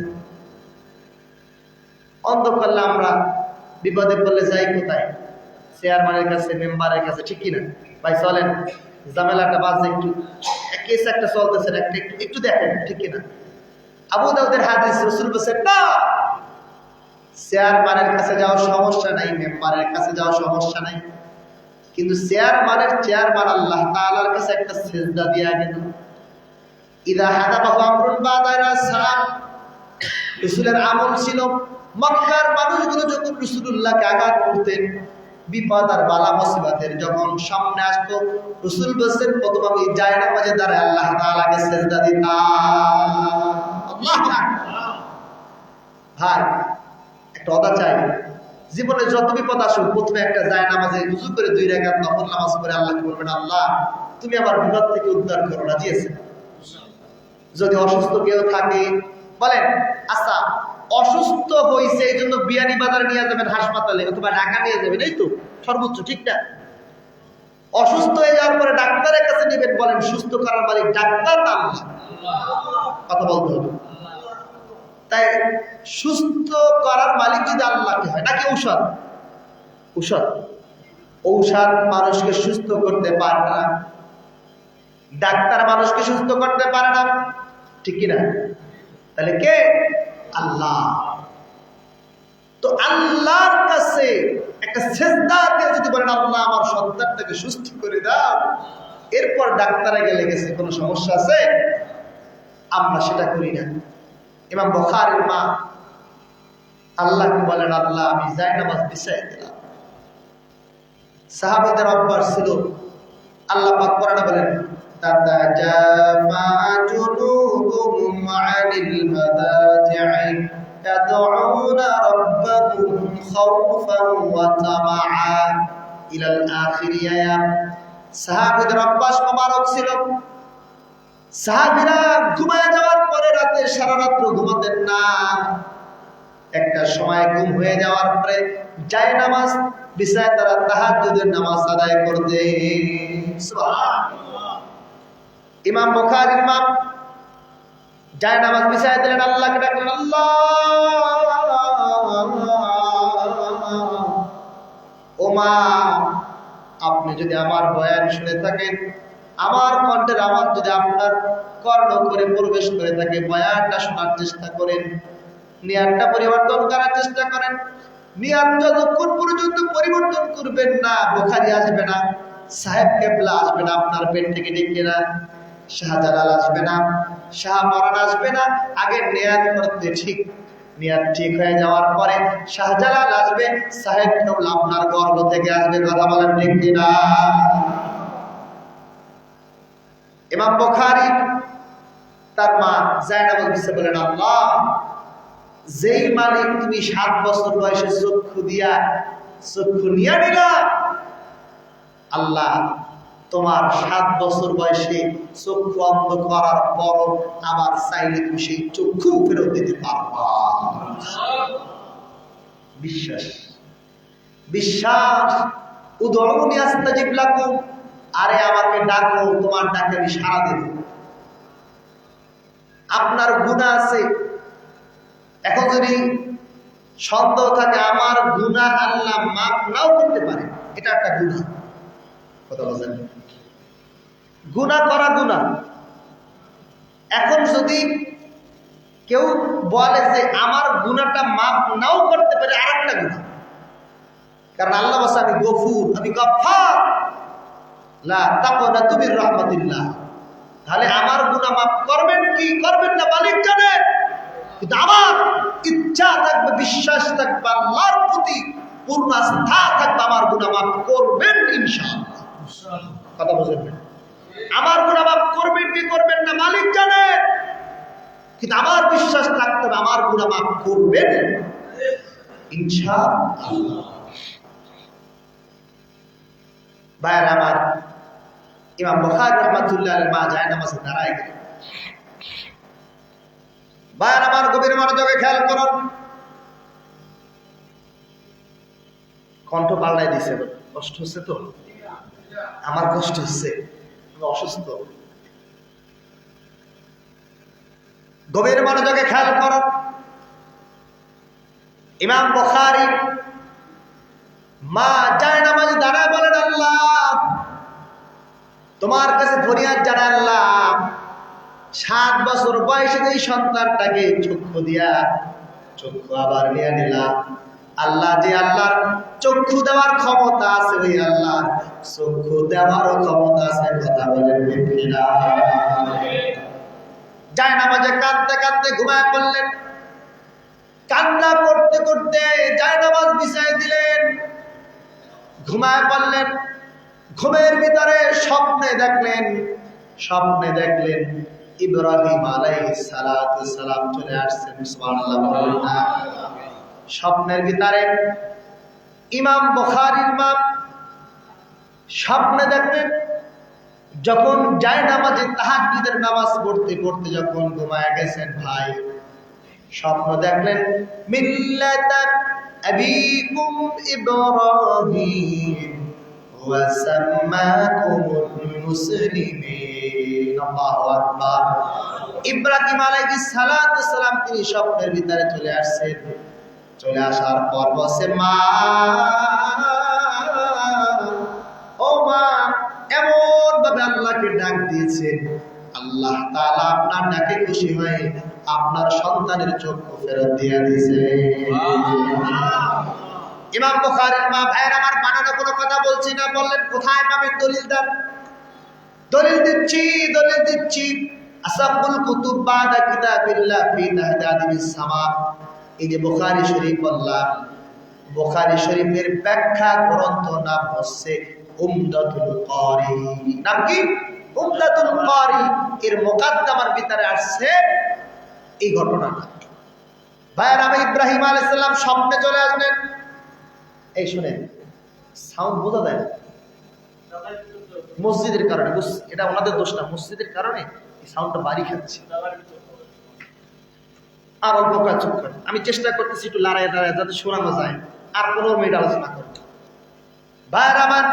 অন্ধ করলে আমরা বিপদে পড়লে যাই কোথায়? চেয়ারম্যানের কাছে, মেম্বারের কাছে, ঠিক কিনা ভাই? চলেন, ঝামেলাটা বাজে, একটু কেস একটা চলতেছে, একটু দেখেন, ঠিক কিনা? আবু দাউদের হাদিস, রাসূল বলেছেন না, চেয়ারম্যানের কাছে যাওয়ার সমস্যা নাই, মেম্বারের কাছে যাওয়ার সমস্যা নাই, কিন্তু চেয়ারম্যান আল্লাহ তাআলার কাছে একটা সিজদা দিয়া গেল। ইদা হাদাবাহু আমরুন বাদাইরা সালাম, রাসূলের আমল ছিল মক্কার মানুষগুলো যখন রাসূলুল্লাহকে আঘাত করতেন, বিপদ আর বালা মুসিবতের যখন সামনে আসতো, রাসূল বলেন প্রথম আমি জায়নামাজে দাঁড়ায় আল্লাহ তাআলাকে সিজদা দিতাম। আল্লাহু আকবার। ভাই একটা কথা চাই, জীবনে যত বিপদ আসুক প্রথমে একটা জায়নামাজে ওযু করে 2 রাকাত নফল নামাজ পড়ে আল্লাহকে বলবেন, আল্লাহ তুমি আমার বিপদ থেকে উদ্ধার করো, রাজি আছেন? যদি অসুস্থ কেউ থাকে বলেন, আচ্ছা অসুস্থ হয়েছে এই জন্য বিয়ানী বাজার নিয়ে যাবেন হাসপাতালে অথবা ঢাকা নিয়ে যাবেন, এই তো সর্বোচ্চ, ঠিক না? অসুস্থ হয়ে যাওয়ার পরে ডাক্তারের কাছে নেবেন, বলেন সুস্থ করার মালিক ডাক্তার না আল্লাহ? কথা বলতে হবে। তাই সুস্থ করার মালিক যদি আল্লাহকে হয়, নাকি ঔষধ? ঔষধ মানুষকে সুস্থ করতে পারে না, ডাক্তার মানুষকে সুস্থ করতে পারে না, ঠিক কিনা? তাহলে কে? আল্লাহ। তো আল্লাহর কাছে একটা সিজদা দিয়ে যদি বলেন, আল্লাহ আমার সন্তানটাকে সুস্থ করে দাও, এরপর ডাক্তারে গেলে গেছে, কোনো সমস্যা আছে? আমরা সেটা করি না। ইমাম বুখারীর মা আল্লাহকে বলেন, আল্লাহ আমি জায়নামাজ বিছাইয়ে দিলাম। সাহাবাদের অভ্যাস ছিল, আল্লাহ পাক কোরআনে বলেন, তাতাজাফা জুনুবুহুম আনিল মাদাজি'i ইয়াদউনা রাব্বাহুম খাওফান ওয়া তামাআ ইলাল আখির আয়াত। সাহাবাদের অভ্যাস মোবারক ছিল, সাহাবীরা ঘুমায় যাওয়ার পরে রাতে সারা রাত ঘুমাতেন না। একটা সময় ঘুম হয়ে যাওয়ার পরে জায়নামাজ বিছায় তারা তাহাজ্জুদের নামাজ আদায় করতে। সুবহানাল্লাহ। ইমাম বুখারীর মা জায়নামাজ বিছায় দিলেন, আল্লাহকে ডাকলেন, আল্লাহ ও মা, আপনি যদি আমার বয়ান শুনে থাকেন, আমার কণ্ঠের আওয়াজ যদি আপনার কর্ণ করে প্রবেশ করে থাকে, বয়ানটা শোনার চেষ্টা করেন, নিয়াতটা পরিবর্তন করার চেষ্টা করেন। নিয়াত যতক্ষণ পর্যন্ত পরিবর্তন করবেন না, বুখারী আসবে না, সাহেব কেবলা আসবে না, আপনার পেট থেকে ডেকে না, শাহজালাল আসবে না, শাহ মরান আসবে না। আগে নিয়াত করতে ঠিক, নিয়াত ঠিক হয়ে যাওয়ার পরে শাহজালাল আসবে, সাহেব কেবলা আপনার গর্ভ থেকে আসবে। কথা বলেন ঠিক কিনা? ইমাম বুখারী তার মা জায়নামাজ বিছায় বলেন, আল্লাহ যেই মালিক তুমি 7 বছর বয়সে চক্ষু নিয়ে নিলা, আল্লাহ তোমার 7 বছর বয়সে চক্ষু অন্ধ করার পর আবার চাইলে তুমি সেই চক্ষু ফেরত দিতে পারবা। বিশ্বাস। উদউনি আস্তাজিব লাকুম, আরে আমাকে ডাকো, তোমার ডাকে আমি সাড়া দেব। আপনার গুনাহ আছে, এখন যদি সন্দেহ থাকে আমার গুনাহ আল্লাহ মাফ নাও করতে পারে, এটা একটা গুনাহ। কথা বলেন, গুনাহ করা গুনাহ। এখন যদি কেউ বলে যে আমার গুনাহটা মাফ নাও করতে পারে, আরেকটা গুনাহ। কারণ আল্লাহ বলছে আমি গফুর, আমি গফফার, লা তাকনাতু মির রাহমাতিল্লাহ। তাহলে আমার গুনাহ মাফ করবেন কি করবেন না মালিক জানেন, কিন্তু আমার ইচ্ছা থাকবে, বিশ্বাস থাকবে, আল্লাহর প্রতি পূর্ণ আস্থা থাকবে, আমার গুনাহ মাফ করবেন ইনশাআল্লাহ। কথা বুঝলেন? আমার গুনাহ মাফ করবেন কি করবেন না মালিক জানেন, কিন্তু আমার বিশ্বাস থাকতে হবে আমার গুনাহ মাফ করবেন ইনশাআল্লাহ। ভাইয়ের আমার, ইমাম বুখারী রাহমাতুল্লাহ আলাইহি মা যায় নামাজে দাঁড়ায় গেলেন। ভাইয়ের আমার, গভীর মনোযোগে খেয়াল করুন। কণ্ঠ পাল্টাই দিছে, কষ্ট হচ্ছে তো? আমার কষ্ট হচ্ছে, আমি অসুস্থ। গভীর মনোযোগে খেয়াল করুন। ইমাম বুখারী মা যায় নামাজে দাঁড়ায় বলেন, আল্লাহ তোমার কাছে ফরিয়াদ জানাই আল্লাহ, 7 বছর বয়সে এই সন্তানটাকে চক্ষু দিয়া চক্ষু আবার নিয়ে নিলাম। আল্লাহ, যে আল্লাহর চক্ষু দেওয়ার ক্ষমতা আছে, ওই আল্লাহ চক্ষু দেওয়ারও ক্ষমতা আছে। কথা বলেন ঠিক কিনা? যায় নামাজে কাঁদতে কাঁদতে ঘুমায় পড়লেন। কান্না করতে করতে যায় নামাজ বিছায় দিলেন, ঘুমায় পড়লেন। ঘুমের ভিতরে স্বপ্নে দেখলেন ইব্রাহিম আলাইহিস সালাতু সালাম চলে আসছেন। সুবহানাল্লাহ বলেন না? স্বপ্নের ভিতরে ইমাম বুখারীর মা স্বপ্নে দেখলেন, যখন যায় নামাজে তাহাজ্জুদের নামাজ পড়তে পড়তে যখন ঘুমায় গেছেন ভাই, স্বপ্ন দেখলেন মিল্লাতা আবিকুম ইব্রাহিম ওয়া সাম্মাকুমুল মুসলিমিন। আল্লাহু আকবার। ইব্রাহিম আলাইহিস সালাতু সালাম তিনি স্বপ্নের ভিতরে চলে আসছেন। চলে আসার পর বসে, মা ও মা, এমন ভাবে আল্লাহকে ডাক দিয়েছেন, আল্লাহ তাআলা আপনার ডাকে খুশি হয়ে আপনার সন্তানের চক্ষু ফেরত দিয়ে দিয়েছে। ইমাম বুখারীর মা, ভাইয়ের আমার, বানানো কোনো কথা বলছি না। বললেন কোথায় পাবেন দলিল দেন। দলিল দিচ্ছি। আসাবুল কুতুব বাদা কিতাবিল্লাহ ফি তাহদিবিস সামা। এই যে বুখারী শরীফ বললাম, বুখারী শরীফের ব্যাখ্যা গ্রন্থ নাম হচ্ছে উমদাতুল কারি। নাম কি? উমদাতুল কারি। এর মুকাদ্দমার ভিতরে আসছে এই ঘটনাটা। ভাইয়ের আমি, ইব্রাহিম আলাইহিস সালাম স্বপ্নে চলে আসলেন। এই শুনেন, সাউন্ড বোঝা যায় না মসজিদের কারণে, এটা ওনাদের দোষ না, মসজিদের কারণে এই সাউন্ডটা বাড়ি খাচ্ছে। আর অল্প কাজ চুপ করেন, আমি চেষ্টা করতেছি একটু লড়াই যাতে শোনানো যায়। আর 15 মিনিট আলোচনা করব। ভাইয়ের আমার,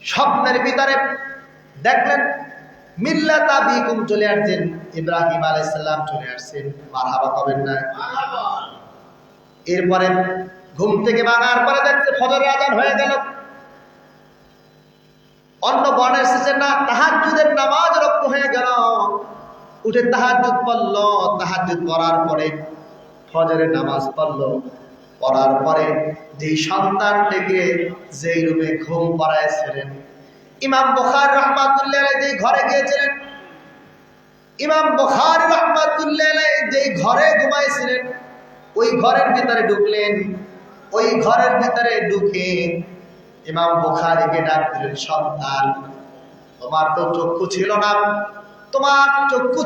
স্বপ্নের ভিতরে দেখলেন মিল্লাত আবিকুম চলে আসছেন, ইব্রাহিম আলাইহিস সালাম চলে আসছেন। মারহাবা কবেন না? এরপরে ঘুম থেকে ভাঙার পরে দেখতে ফজরের আযান হয়ে গেল। অন্য বর্ণে এসেছে না, তাহাজ্জুদের নামাজ রক্ত হয়ে গেল। উঠে তাহাজ্জুদ পড়ল। তাহাজ্জুদ পড়ার পরে ফজরের নামাজ পড়ল। পড়ার পরে যেই সন্তানটিকে যেই রুমে ঘুম পাড়াইছিলেন, ইমাম বুখারী রাহমাতুল্লাহ আলাইহি যেই ঘরে গিয়েছিলেন, ইমাম বুখারী রাহমাতুল্লাহ আলাইহি যেই ঘরে ঘুমাইছিলেন, ওই ঘরের ভিতরে ঢুকলেন। ওই ঘরের ভিতরে ঢুকে ইমাম বুখারীকে ডাক দিলেন, সন্তান, তোমার তো চক্ষু ছিল না, তোমার চক্ষু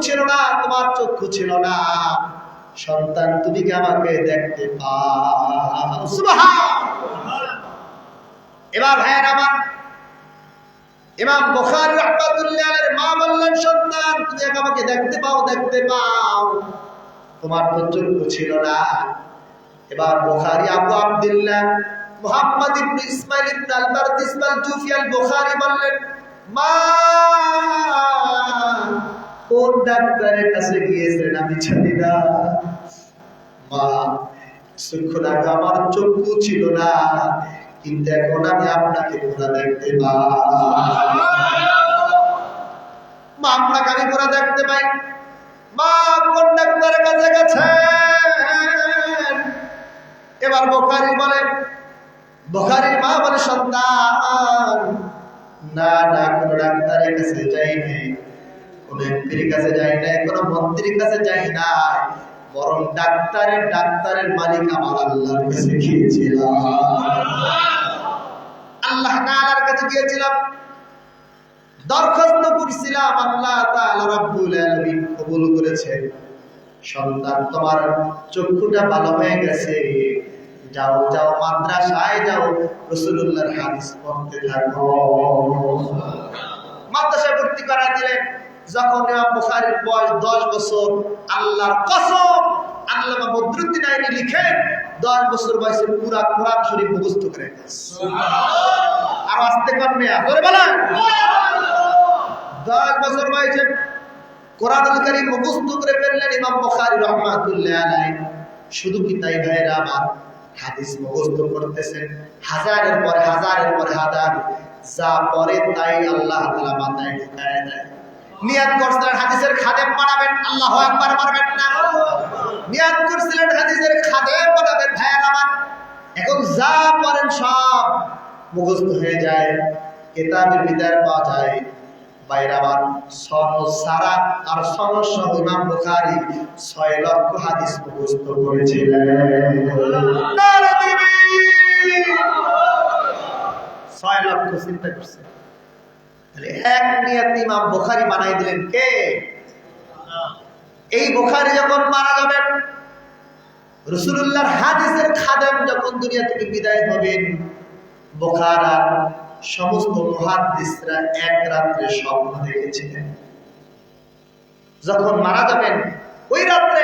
ছিল না, সন্তান তুমি কি আমাকে দেখতে পাও? সুবহানাল্লাহ। এবার ভাইয়ের আমার, ইমাম বুখারী রাহমাতুল্লাহ আলাইহির মা বললেন, সন্তান তুমি আমাকে দেখতে পাও, তোমার তো চক্ষু ছিল না। এবার বুখারী আবু আব্দুল্লাহ মুহাম্মদ ইবনে ইসমাইল ইবনে আল-বারদিস আল-জুফি আল-বুখারী বললেন, মা কোন ডাক্তারের কাছে গিয়েছেন আমি জানি না। মা, কিছুক্ষণ আগে আমার চক্ষু ছিল না, কিন্তু এখন আমি আপনাকে পুরা দেখতে পাই। মা, আপনাকে আমি পুরা দেখতে পাই। মা, কোন ডাক্তারের কাছে গেছেন? এবার বুখারী বলে, বুখারীর মা বলে, সন্তান না না, কোন ডাক্তারের কাছে যাই নাই, কোন এমপির কাছে যাই নাই, কোন মন্ত্রীর কাছে যাই নাই, বরং ডাক্তারের মালিক আমার আল্লাহর কাছে গিয়েছিলাম। আল্লাহ তাআলার কাছে গিয়েছিলাম, দরখাস্ত করেছিলাম, আল্লাহ তাআলা রাব্বুল আলামিন কবুল করেছেন। সন্তান, তোমার চক্ষুটা ভালো হয়ে গেছে, যাও যাও মাদ্রাসায় যাও, রাসূলুল্লাহর হাদিস পড়তে থাকো। মাদ্রাসায় ভর্তি করায় দিলেন। যখন ইমাম বুখারীর বয়স 10 বছর, আল্লাহর কসম, আল্লামা বদরুদ্দীন আইনি লিখেন 10 বছর বয়সে পুরা কোরআন শরীফ মুখস্থ করে সুবহানাল্লাহ। আর আস্তে করবে, ধরে বলেন, 10 বছর বয়সে কোরআনুল কারীম মুখস্থ করে ফেললেন ইমাম বুখারী রাহমাতুল্লাহ আলাইহি। শুধু কি তাই ভাইরা আমার, হাদিস মুখস্থ করতেছেন, হাজারের পরে হাজার, যা পরে তাই আল্লাহ তাআলা মাথায় ঢুকায় দেয়। নিয়াত করছিলেন হাদিসের খাদেম বানাবেন, আল্লাহু আকবার বলবেন না? নিয়াত করছিলেন হাদিসের খাদেম বানাবেন ভাইরা আমার, এখন যা পড়েন সব মুখস্থ হয়ে যায়, কিতাবের ভিতরে পাওয়া যায়। বাইরে আবার সনদ সারা আর সনদ সহ ইমাম বুখারী 6 লক্ষ হাদিস মুখস্থ করেছিলেন। 6 লক্ষ, চিন্তা করছে। তাহলে এক নিয়তে ইমাম বুখারী বানাই দিলেন কে? এই বুখারী যখন মারা যাবেন, রাসূলুল্লাহর হাদিসের খাদেম যখন দুনিয়া থেকে বিদায় হবেন, বুখারার সমস্ত মুহাদ্দিসরা এক রাত্রে স্বপ্ন দেখেছিলেন। যখন মারা যাবেন ওই রাত্রে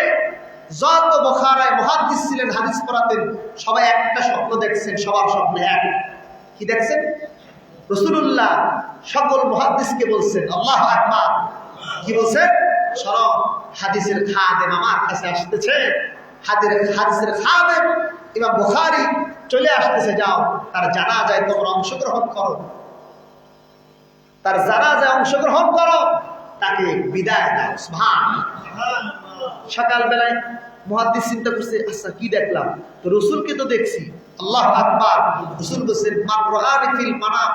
যত বুখারায় মুহাদ্দিস ছিলেন, হাদিস পড়াতেন, সবাই একটা স্বপ্ন দেখছেন। সবার স্বপ্ন এক। কি দেখছেন? রাসূলুল্লাহ সকল মুহাদ্দিসকে বলছেন, আল্লাহু আকবার, কি বলছেন? শোনো, হাদিসের খাদেম আমার কাছে আসতেছে, হাদিসের খাদেম ইমাম বুখারী চলে আসতেছে, যাও তার জানাজায় তোমরা অংশগ্রহণ করো, তার জানাজায় অংশগ্রহণ করো, তাকে বিদায় দাও। সুবহানাল্লাহ। সকালবেলায় মুহাদ্দিস চিন্তা করছে, আচ্ছা কি দেখলাম, তো রাসূলকে তো দেখছি। আল্লাহু আকবার। রাসূল বলেন, মান রাআনি ফিল মানাম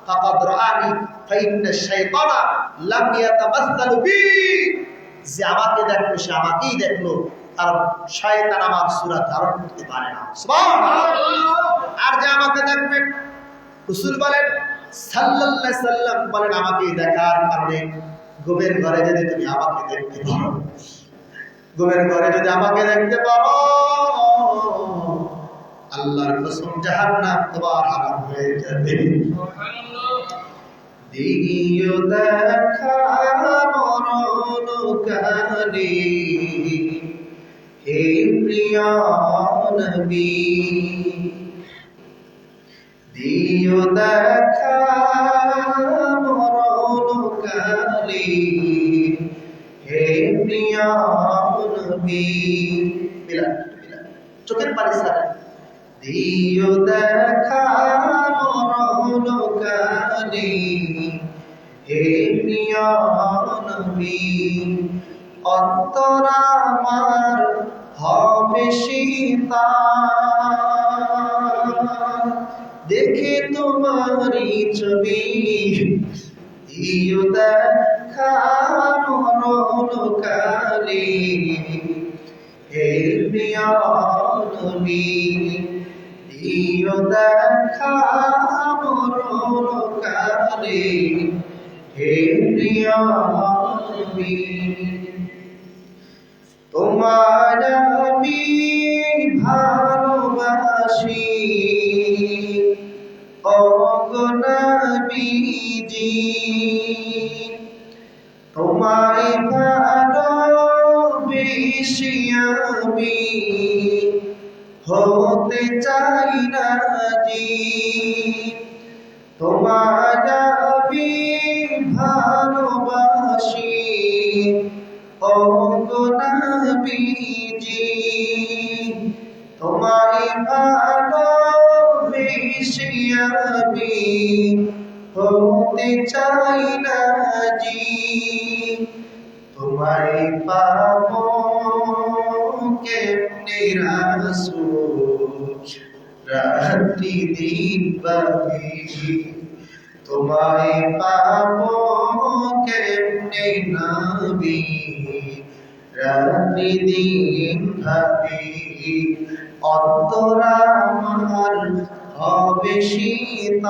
ফাকাদ রাআনি ফাইন্না শাইতানা লাম ইয়াতামাসসালু বি। যে আমাকে দেখলো সে আমাকেই দেখলো, আর শয়তান আমার সূরা ধারণ করতে পারে না। সুবহানাল্লাহ। আর যে আমাকে দেখবে, রাসূল বলেন সাল্লাল্লাহু আলাইহি সাল্লাম বলেন, আমাকে দেখার কারণে ঘুমের ঘরে যদি তুমি আমাকে দেখতে পারো, ঘুমের ঘরে যদি আমাকে দেখতে পারো, আল্লাহর কসম জাহান্নাম তোমার হারাম হয়ে যাবে। দিও দেখা মরণ কালে হে প্রিয় নবী, দিও দেখা মরণ কালে হে প্রিয় নবী। চোখের পানি ছাড়া, দিও দেখা মরণ কালে হে প্রিয় নবী, অন্তর আমার হবে শীতল দেখে তোমারই ছবি, দিও দেখা মরণ কালে হে প্রিয় নবী, দিও দেখা মরণ কালে হে প্রিয় নবী। তোমার আমি ভালোবাসি ওগো নবীজি, তোমায় ভালোবেসে আমি হতে চাই না জি, তোমার আমি ভালোবাসি ওগো নবীজি, তোমায় ভালোবেসে আমি হতে চাই না জি, তোমায় পাবো কেমনে রাসূল রাত্রি দিন পাবি, তোমায় পাবো কেমনে নবী, রাত্রি দিন ভাবি, অন্তর আমার হবে শীতল,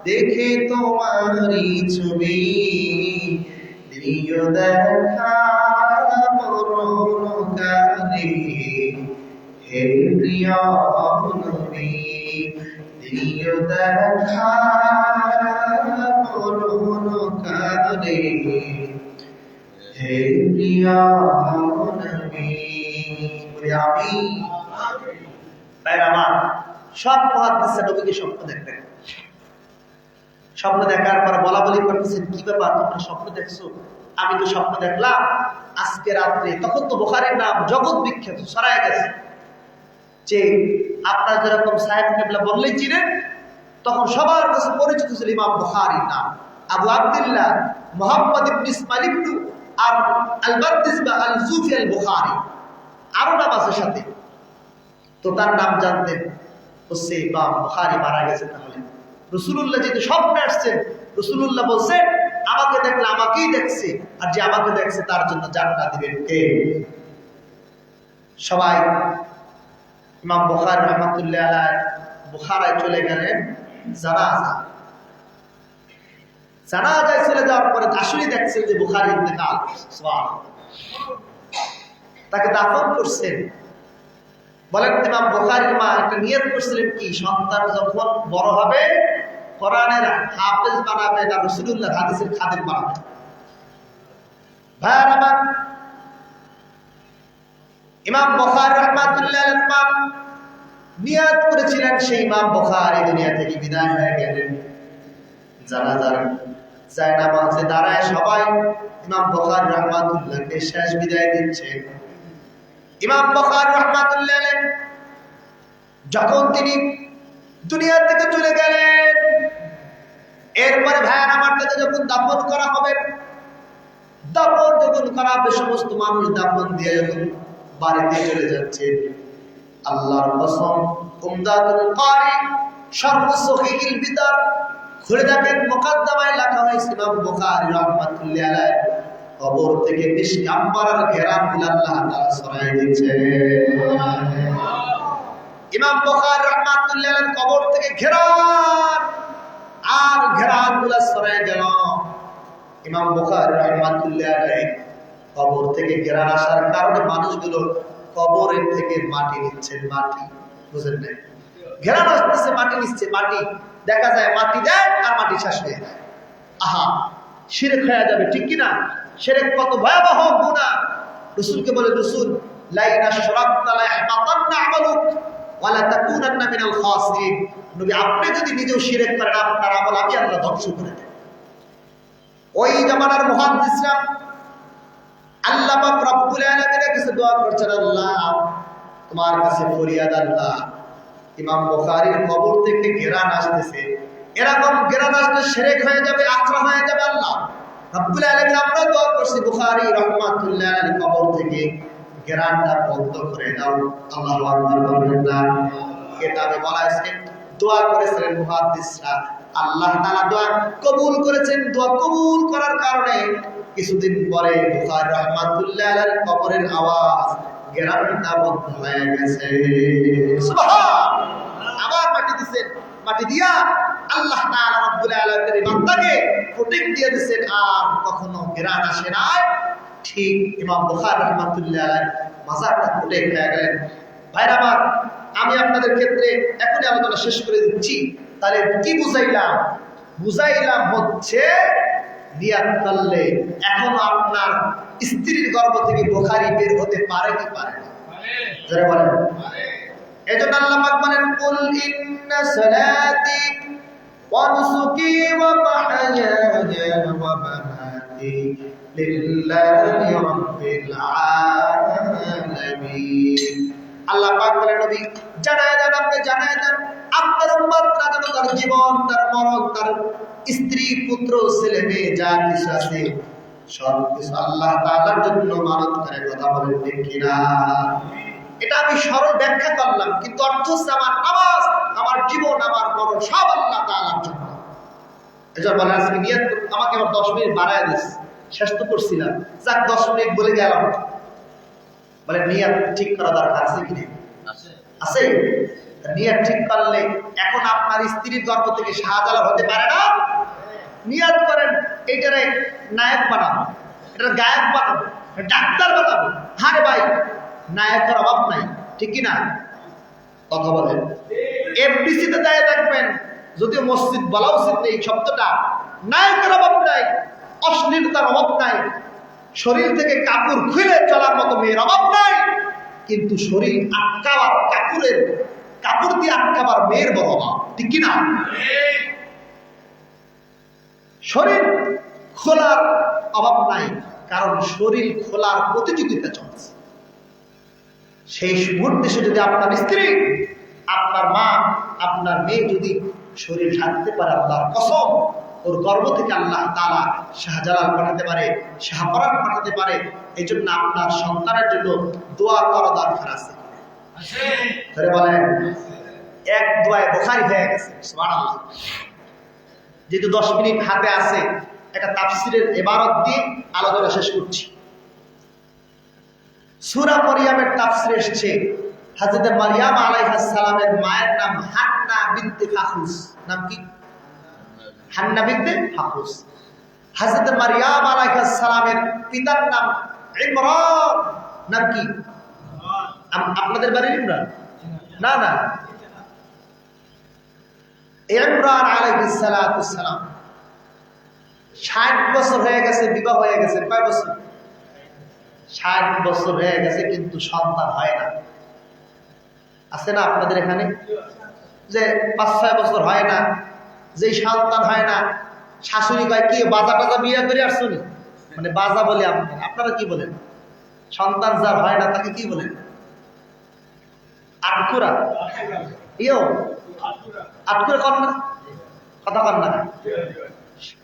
দেখে তোমারি ছবি, দিও দেখা মরণ কালে, হে প্রিয় নবী, দিও দেখা মরণ কালে, হে প্রিয় নবী। আমি তাই আমার সব মুহাদ্দিসে নবীকে স্বপ্ন দেখতেন। স্বপ্ন দেখার পর বলা বলি করতেছেন, কি ব্যাপার তোমরা স্বপ্ন দেখছো? আমি তো স্বপ্ন দেখলাম আজকে রাত্রে, তখন তো বুখারীর নাম জগৎ বিখ্যাত ছড়ায় গেছে, যে আপনার যেরকম সাহেব কেবলা বললেই চিনেন, তখন সবার কাছে পরিচিত ছিল ইমাম বুখারীর নাম আবু আব্দুল্লাহ মুহাম্মদ ইবনে ইসমাইল ইবনে আল-বারদিস বা আল-জুফি আল-বুখারী, আরো নাম আছে সাথে। তো তার নাম জানতেন, হচ্ছে ইমাম বুখারী মারা গেছে। তাহলে রাসূলুল্লাহ যেহেতু স্বপ্নে আসছেন, রাসূলুল্লাহ বলছেন আমাকে দেখলে আমাকেই দেখছে, আর যে আমাকে দেখছে তার জন্য জান্নাত দিবেন কে? সবাই ইমাম বুখারী রাহমাতুল্লাহ আলাইহি বুখারায় চলে গেলেন জানাজায় চলে যাওয়ার পরে আসলে দেখছেন যে বুখারী ইন্তেকাল, সুবহানাল্লাহ, তাকে দাফন করছেন। বলেন ইমাম বুখারীর মা একটা নিয়ত করছিলেন কি, সন্তান যখন বড় হবে কোরআনের হাফেজ বানাবে না রাসূলুল্লাহর হাদিসের খাদেম বানাবে। ভাইরা আমার, ইমাম বুখারী রাহমাতুল্লাহ আলাইহি মা নিয়ত করেছিলেন সেই ইমাম বুখারী দুনিয়া থেকে বিদায় হয়ে গেলেন। জানাজার জায়নামাজে দাঁড়ায় সবাই ইমাম বুখারী রাহমাতুল্লাহকে শেষ বিদায় দিচ্ছে। ইমাম বুখারী রাহমাতুল্লাহ আলাইহি যখন তিনি দুনিয়া থেকে চলে গেলেন, এরপরে ভাইয়ের আমার তাকে যখন দাফন করা হবে, দাফন যখন করা হবে, সমস্ত মানুষ দাফন দিয়ে যখন বাড়িতে চলে যাচ্ছে, আল্লাহর কসম, উমদাতুল কারি শারহ সহিহুল বিদার খুলে দেখেন মুকদ্দমায় লেখা হয়েছে ইমাম বুখারী রাহমাতুল্লাহ আলাইহি কবর থেকে মিশক আম্বারের ঘেরান আল্লাহ তাআলা সরাই দিয়েছে। ইমাম বুখারী রাহমাতুল্লাহ আলাইহি কবর থেকে ঘেরান আর ঘেরানগুলো সরাই গেল। ইমাম বুখারী রাহমাতুল্লাহ আলাইহি কবর থেকে ঘেরান আসার কারণে মানুষগুলো কবরের থেকে মাটি নিচ্ছে, মাটি, বুঝেন না? ঘেরান আসতেছে, মাটি নিচ্ছে, মাটি দেখা যায় মাটি দেয় আর মাটি শেষ হয়ে যায়। আহা, শিরক হয়ে যাবে, ঠিক কিনা? শিরক কত ভয়াবহ গুনাহ। রাসূলকে বলে, রাসূল লাইন আশরাকতা লা ইয়াহবাতান্না আমালুক ওয়া লা তাকুনান্না মিনাল খাসিরিন। নবী, আপনি যদি নিজেও শিরক করেন আপনার আমল আমি আল্লাহ ধ্বংস করে দেব। ওই জামানার মুহাদ্দিসরা আল্লাহ পাক রব্বুল আলামিনের কাছে দোয়া করছেন, আল্লাহ তোমার কাছে ফরিয়াদ, আল্লাহ ইমাম বুখারীর কবর থেকে ঘেরান আসতেছে, এরকম ঘেরান আসলে শিরক হয়ে যাবে, আখরা হয়ে যাবে। আল্লাহ রব্বুল আলামিন, আমরা দোয়া করছি বুখারী রাহমাতুল্লাহ আলাইহি কবর থেকে ঘেরানটা বন্ধ করে দাও। আল্লাহু আকবার বলবেন না? কিতাবে বলা আছে, দোয়া করেছিলেন মুহাদ্দিসরা, আল্লাহ তাআলা দোয়া কবুল করেছেন। দোয়া কবুল করার কারণে কিছুদিন পরে বুখারী রাহমাতুল্লাহ আলাইহির কবরের আওয়াজ, ঘেরানটা বন্ধ হয়ে গেছে। সুবহানাল্লাহ। আবার মাটি দিয়েছেন, মাটি দিয়া আল্লাহ তাআলা রব্বুল আলামিনের বান্দাকে প্রোটেক্ট দিয়ে দিয়েছেন, আর কখনো ঘেরান আসে নাই। ঠিক ইমাম বুখারী রাহমাতুল্লাহ আলাইহি মাজারটা প্রোটেক্ট হয়ে গেলেন। ভাইরা আমার, আমি আপনাদের ক্ষেত্রে এখনই আলোচনা শেষ করে দিচ্ছি। তাহলে কি বুঝাইলাম? বুঝাইলাম হচ্ছে নিয়াত করলে এখনো আপনার স্ত্রীর গর্ভ থেকে বুখারী বের হতে পারে কি পারে না? যারা বলেন এজন্য আল্লাহ পাক বলেন, কুল ইন্না সালাতি ওয়া নুসুকি ওয়া মাহইয়ায়া ওয়া মামাতি লিল্লাহি রাব্বিল আলামিন। আল্লাহ পাক বলেন, নবী জানায় দেন, আপনি জানায় দেন আপনার উম্মতরা যেন তার জীবন, তার মরণ, তার স্ত্রী, পুত্র, ছেলে মেয়ে যা কিছু আছে সব কিছু আল্লাহ তাআলার জন্য মানত করে। কথা বলেন ঠিক কিনা? এটা আমি সরল ব্যাখ্যা করলাম, কিন্তু অর্থ হচ্ছে আমার নামাজ, আমার জীবন, আমার মরণ সব আল্লাহ তাআলার জন্য। এজন্য বলে আজকে নিয়ত আমাকে আবার 10 মিনিট বাড়ায় দিচ্ছে, শেষ তো করছিলাম, যাক 10 মিনিট বলে গেলাম। বলে নিয়ত ঠিক করা দরকার আছে কি আছে? নিয়ত ঠিক করলে এখন আপনার স্ত্রীর গর্ভ থেকে শাহজালাল হতে পারে না। নিয়ত করেন এইটারে নায়ক বানাবো, এটা গায়ক বানাবো, ডাক্তার বানাবো। হারে ভাই, নায়কের অভাব নাই, ঠিক কিনা? কথা বলেন। এফডিসিতে দাঁড়িয়ে রাখবেন, যদিও মসজিদ বলা উচিত নেই শব্দটা, নায়কের অভাব নাই, অশ্লীলতার অভাব নাই, শরীর থেকে কাপড় খুলে চলার মতো মেয়ের অভাব নাই, কিন্তু শরীর আটকাবার কাপড় দিয়ে আটকাবার মেয়ের বড় অভাব, ঠিক কিনা? শরীর খোলার অভাব নাই, কারণ শরীর খোলার প্রতিযোগিতা চলছে। সেই মুহূর্তে যদি আপনার স্ত্রী, আপনার মা, আপনার মেয়ে যদি শরীর ঢাকতে পারে, আল্লাহর কসম ওর গর্ভ থেকে আল্লাহ তাআলা শাহজালাল পাঠাতে পারে, শাহপরান পাঠাতে পারে। এই জন্য আপনার সন্তানের জন্য দোয়া করা দরকার আছে। ধরে বলেন, এক দোয়ায় বুখারী হয়ে গেছে। সুবহানাল্লাহ। যেহেতু 10 মিনিট হাতে আছে, একটা তাফসীরের ইবারত দিয়ে আলোচনা শেষ করছি। সূরা মারইয়ামের তাফসীরে এসেছে হযরত মারইয়াম আলাইহিস সালামের মায়ের নাম হান্না বিনতে ফাখুস। নাম কি? হান্না বিনতে ফাখুস। হযরত মারইয়াম আলাইহিস সালামের পিতার নাম ইমরান। নাম কি? আপনাদের বাড়ির ইমরান? না না, ইমরান আলাইহিস সালাম 60 বছর হয়ে গেছে, বিবাহ হয়ে গেছে। কয় বছর? 60 বছর হয়ে গেছে, কিন্তু সন্তান হয় না। আছে না আপনাদের এখানে যে 5-6 বছর হয় না, যেই সন্তান হয় না, শাশুড়ি কয় কি বাজা টাজা বিয়ে করে আসছনি, মানে বাজা বলে আপনারা কি বলেন? সন্তান যার হয় না তাকে কি বলেন? আটকুরা। আটকুরা কর না, কথা কর না।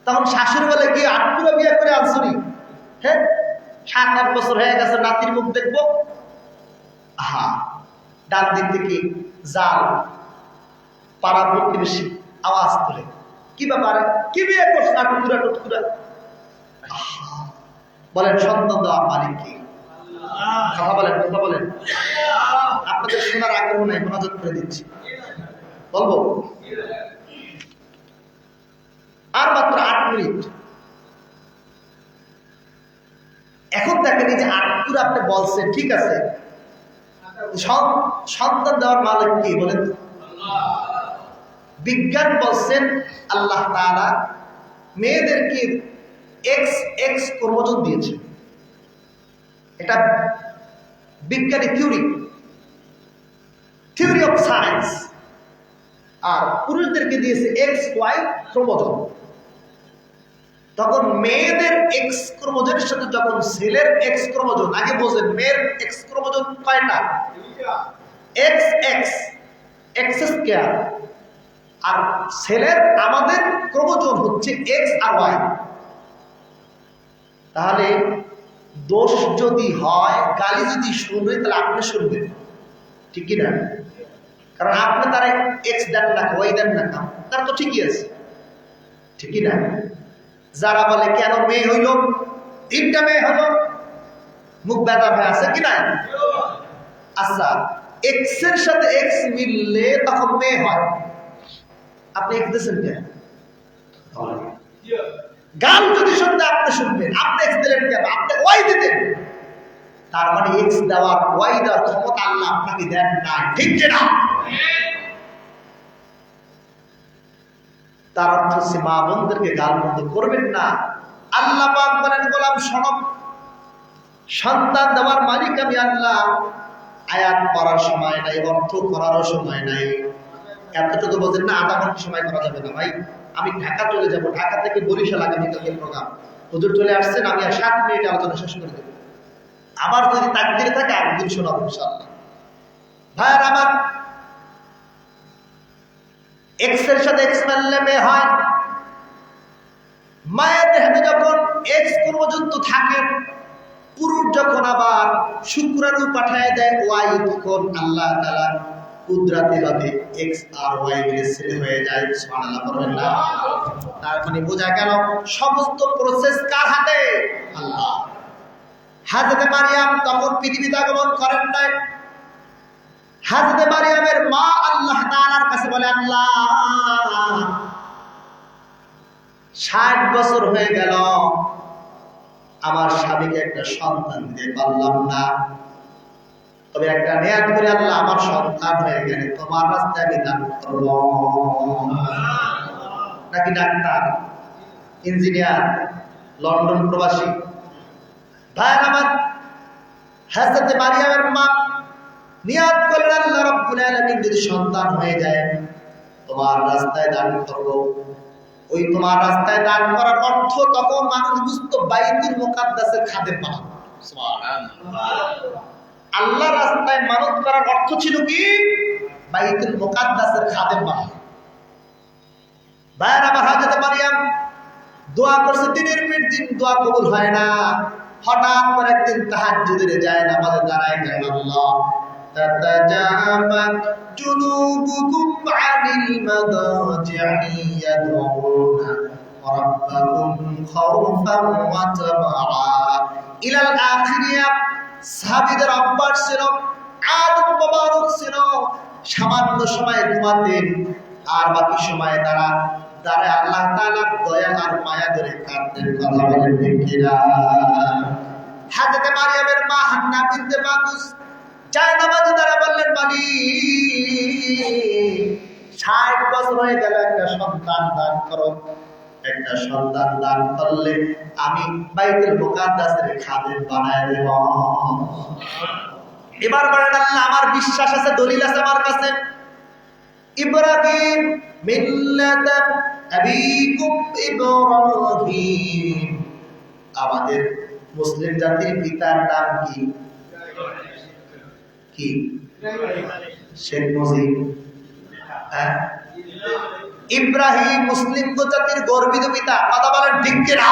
তখন শাশুড়ি বলে কি আটকুরা বিয়ে করে আনছনি? হ্যাঁ, 7-8 বছর হয়ে গেছে, নাতির মুখ দেখবো। আহা, ডান দিক থেকে জাল, পাড়া প্রতিবেশী আওয়াজ করে, কি ব্যাপারে, কি বিয়ে করছে? আটকুরা টুটকুরা। বলেন সন্তান দেওয়ার মালিক কি? কথা বলেন, কথা বলেন। আপনাদের শোনার আগ্রহ নাই, মনোযোগ করে দিচ্ছি, বলবো। আর মাত্র 8 মিনিট। এখন দেখেন, এই যে আটকুরা আপনি বলছেন, ঠিক আছে, সন্তান দেওয়ার মালিক কি বলেন? বিজ্ঞান বলছেন আল্লাহ তাআলা মেয়েদেরকে XX ক্রোমোজোম দিয়েছে। এটা বিজ্ঞানী থিওরি অফ সায়েন্স। আর পুরুষদেরকে দিয়েছে XY ক্রোমোজোম। তখন মেয়েদের X ক্রোমোজোমের সাথে যখন ছেলের X ক্রোমোজোম, আগে বোঝেন মেয়ের X ক্রোমোজোম কয়টা? XX, X square. আর ছেলের আমাদের ক্রোমোজোম হচ্ছে X আর Y। তাহলে দোষ যদি হয়, গালি যদি শুনবে, তাহলে আপনি শুনবেন, ঠিক কিনা? কারণ আপনি তারা X দেন না, Y দেন না, তার তো ঠিকই আছে, ঠিক কিনা? যারা বলে কেন মেয়ে হইল, 3টা মেয়ে হলো, মুখ ব্যথা হয়ে আছে কি নাই? আচ্ছা, X এর সাথে X মিললে তখন মেয়ে হয়, আপনি X দিয়েছেন কেন? গান যদি শুনতে আপনি শুনবেন, আপনি X দিলেন কেন? আপনি Y দিতেন। তার মানে X দেওয়ার, Y দেওয়ার ক্ষমতা আল্লাহ আপনাকে দেন না, ঠিক কিনা? তার অর্থ হচ্ছে মা বোনদেরকে গাল মন্দ করবেন না। আল্লাহ পাক বলেন, গোলাম শোনো, সন্তান দেওয়ার মালিক আমি আল্লাহ। আয়াত পড়ার সময় নাই, অর্থ করারও সময় নাই। এতটুকু বোঝেন না? আধা ঘন্টা সময় করা যাবে না ভাই। আমি ঢাকা চলে যাব, ঢাকা থেকে বরিশাল আগামীকালকে প্রোগ্রাম। হুজুর চলে আসছেন, আমি আর 7 মিনিট আলোচনা শেষ করে দেব। আবার যদি তাকদীরে থাকে একদিন শোনাবো ইনশাআল্লাহ। ভাইয়ার আমার, X এর সাথে X মিললে মেয়ে হয়। মায়ের দেহে যখন X ক্রোমোজোম থাকে, পুরুষ যখন আবার শুক্রাণু পাঠায় দেয় ওয়াই, তখন আল্লাহ তাআলা কুদরতি ভাবে এক্স আর ওয়াই এর ছেলে হয়ে যায়। সুবহানাল্লাহ বলবেন না? তার মানে বোঝা গেল সমস্ত প্রসেস কার হাতে? আল্লাহ। হযরত মারিয়াম তখন পৃথিবীতে আগমন করেন নাই। হযরত মারিয়ামের মা আল্লাহ তাআলার কাছে বলে, আল্লাহ 60 বছর হয়ে গেল আমার স্বামীকে একটা সন্তান দিতে পারলাম না, তবে একটা নিয়াত করে আল্লাহ আমার সন্তান হয়ে গেলে তোমার রাস্তায় আমি দান করব। নাকি ডাক্তার, ইঞ্জিনিয়ার, লন্ডন প্রবাসী ভাই আমার, হযরত মারিয়ামের মা নিয়াত করলেন আল্লাহ রাব্বুল আলামিন যদি সন্তান হয়ে যায় তোমার রাস্তায় দান করব। ওই তোমার রাস্তায় দান করার অর্থ তখন মানুষ বুঝতো বাইতুল মুকাদ্দাসের খাদেম বানানো। সুবহানাল্লাহ। আল্লাহ রাস্তায় মানত করার অর্থ ছিল কি? বাইতুল মুকাদ্দাসের খাদেম বানানো। ভাইয়ের আমার, হযরত মারিয়াম দোয়া করছে, দিনের পর দিন দোয়া কবুল হয় না। হঠাৎ করে একদিন তাহাজ্জুদের যায় নামাজে দাঁড়ায় গেলেন, আল্লাহ তাতাজাফা জুনুবুকুম আনিল মাদাজি'i ইয়াদউনা রাব্বাকুম খাওফান ওয়া তামাআ ইলাল আখিরিয়া। সাহাবীদের অভ্যাস ছিল, আদত মোবারক ছিল, সামান্য সময় ঘুমাতেন আর বাকি সময় তারা দাঁড়ায় আল্লাহ তাআলার দয়া আর মায়া ধরে কাঁদতেন। কথা বলেন ঠিক কিনা? হযরত মারিয়ামের মা হান্না বিনতে মাকুস যায় নামাজে দাঁড়া বললেন, মালিক 60 বছর হয়ে গেল, একটা সন্তান দান করো। একটা সন্তান দান করলে আমি বাইতুল মুকাদ্দাসের খাদেম বানায় দেব। এবার বলেন, আল্লাহ আমার বিশ্বাস আছে, দলিল আছে আমার কাছে। ইব্রাহিম মিল্লাত আবিকুম ইব্রাহিম, আমাদের মুসলিম জাতির পিতার নাম কি? কি? শেখ মুজিব। ইব্রাহিম মুসলিম জাতির গর্বিত পিতা। কথা বলেন ঠিক কিনা?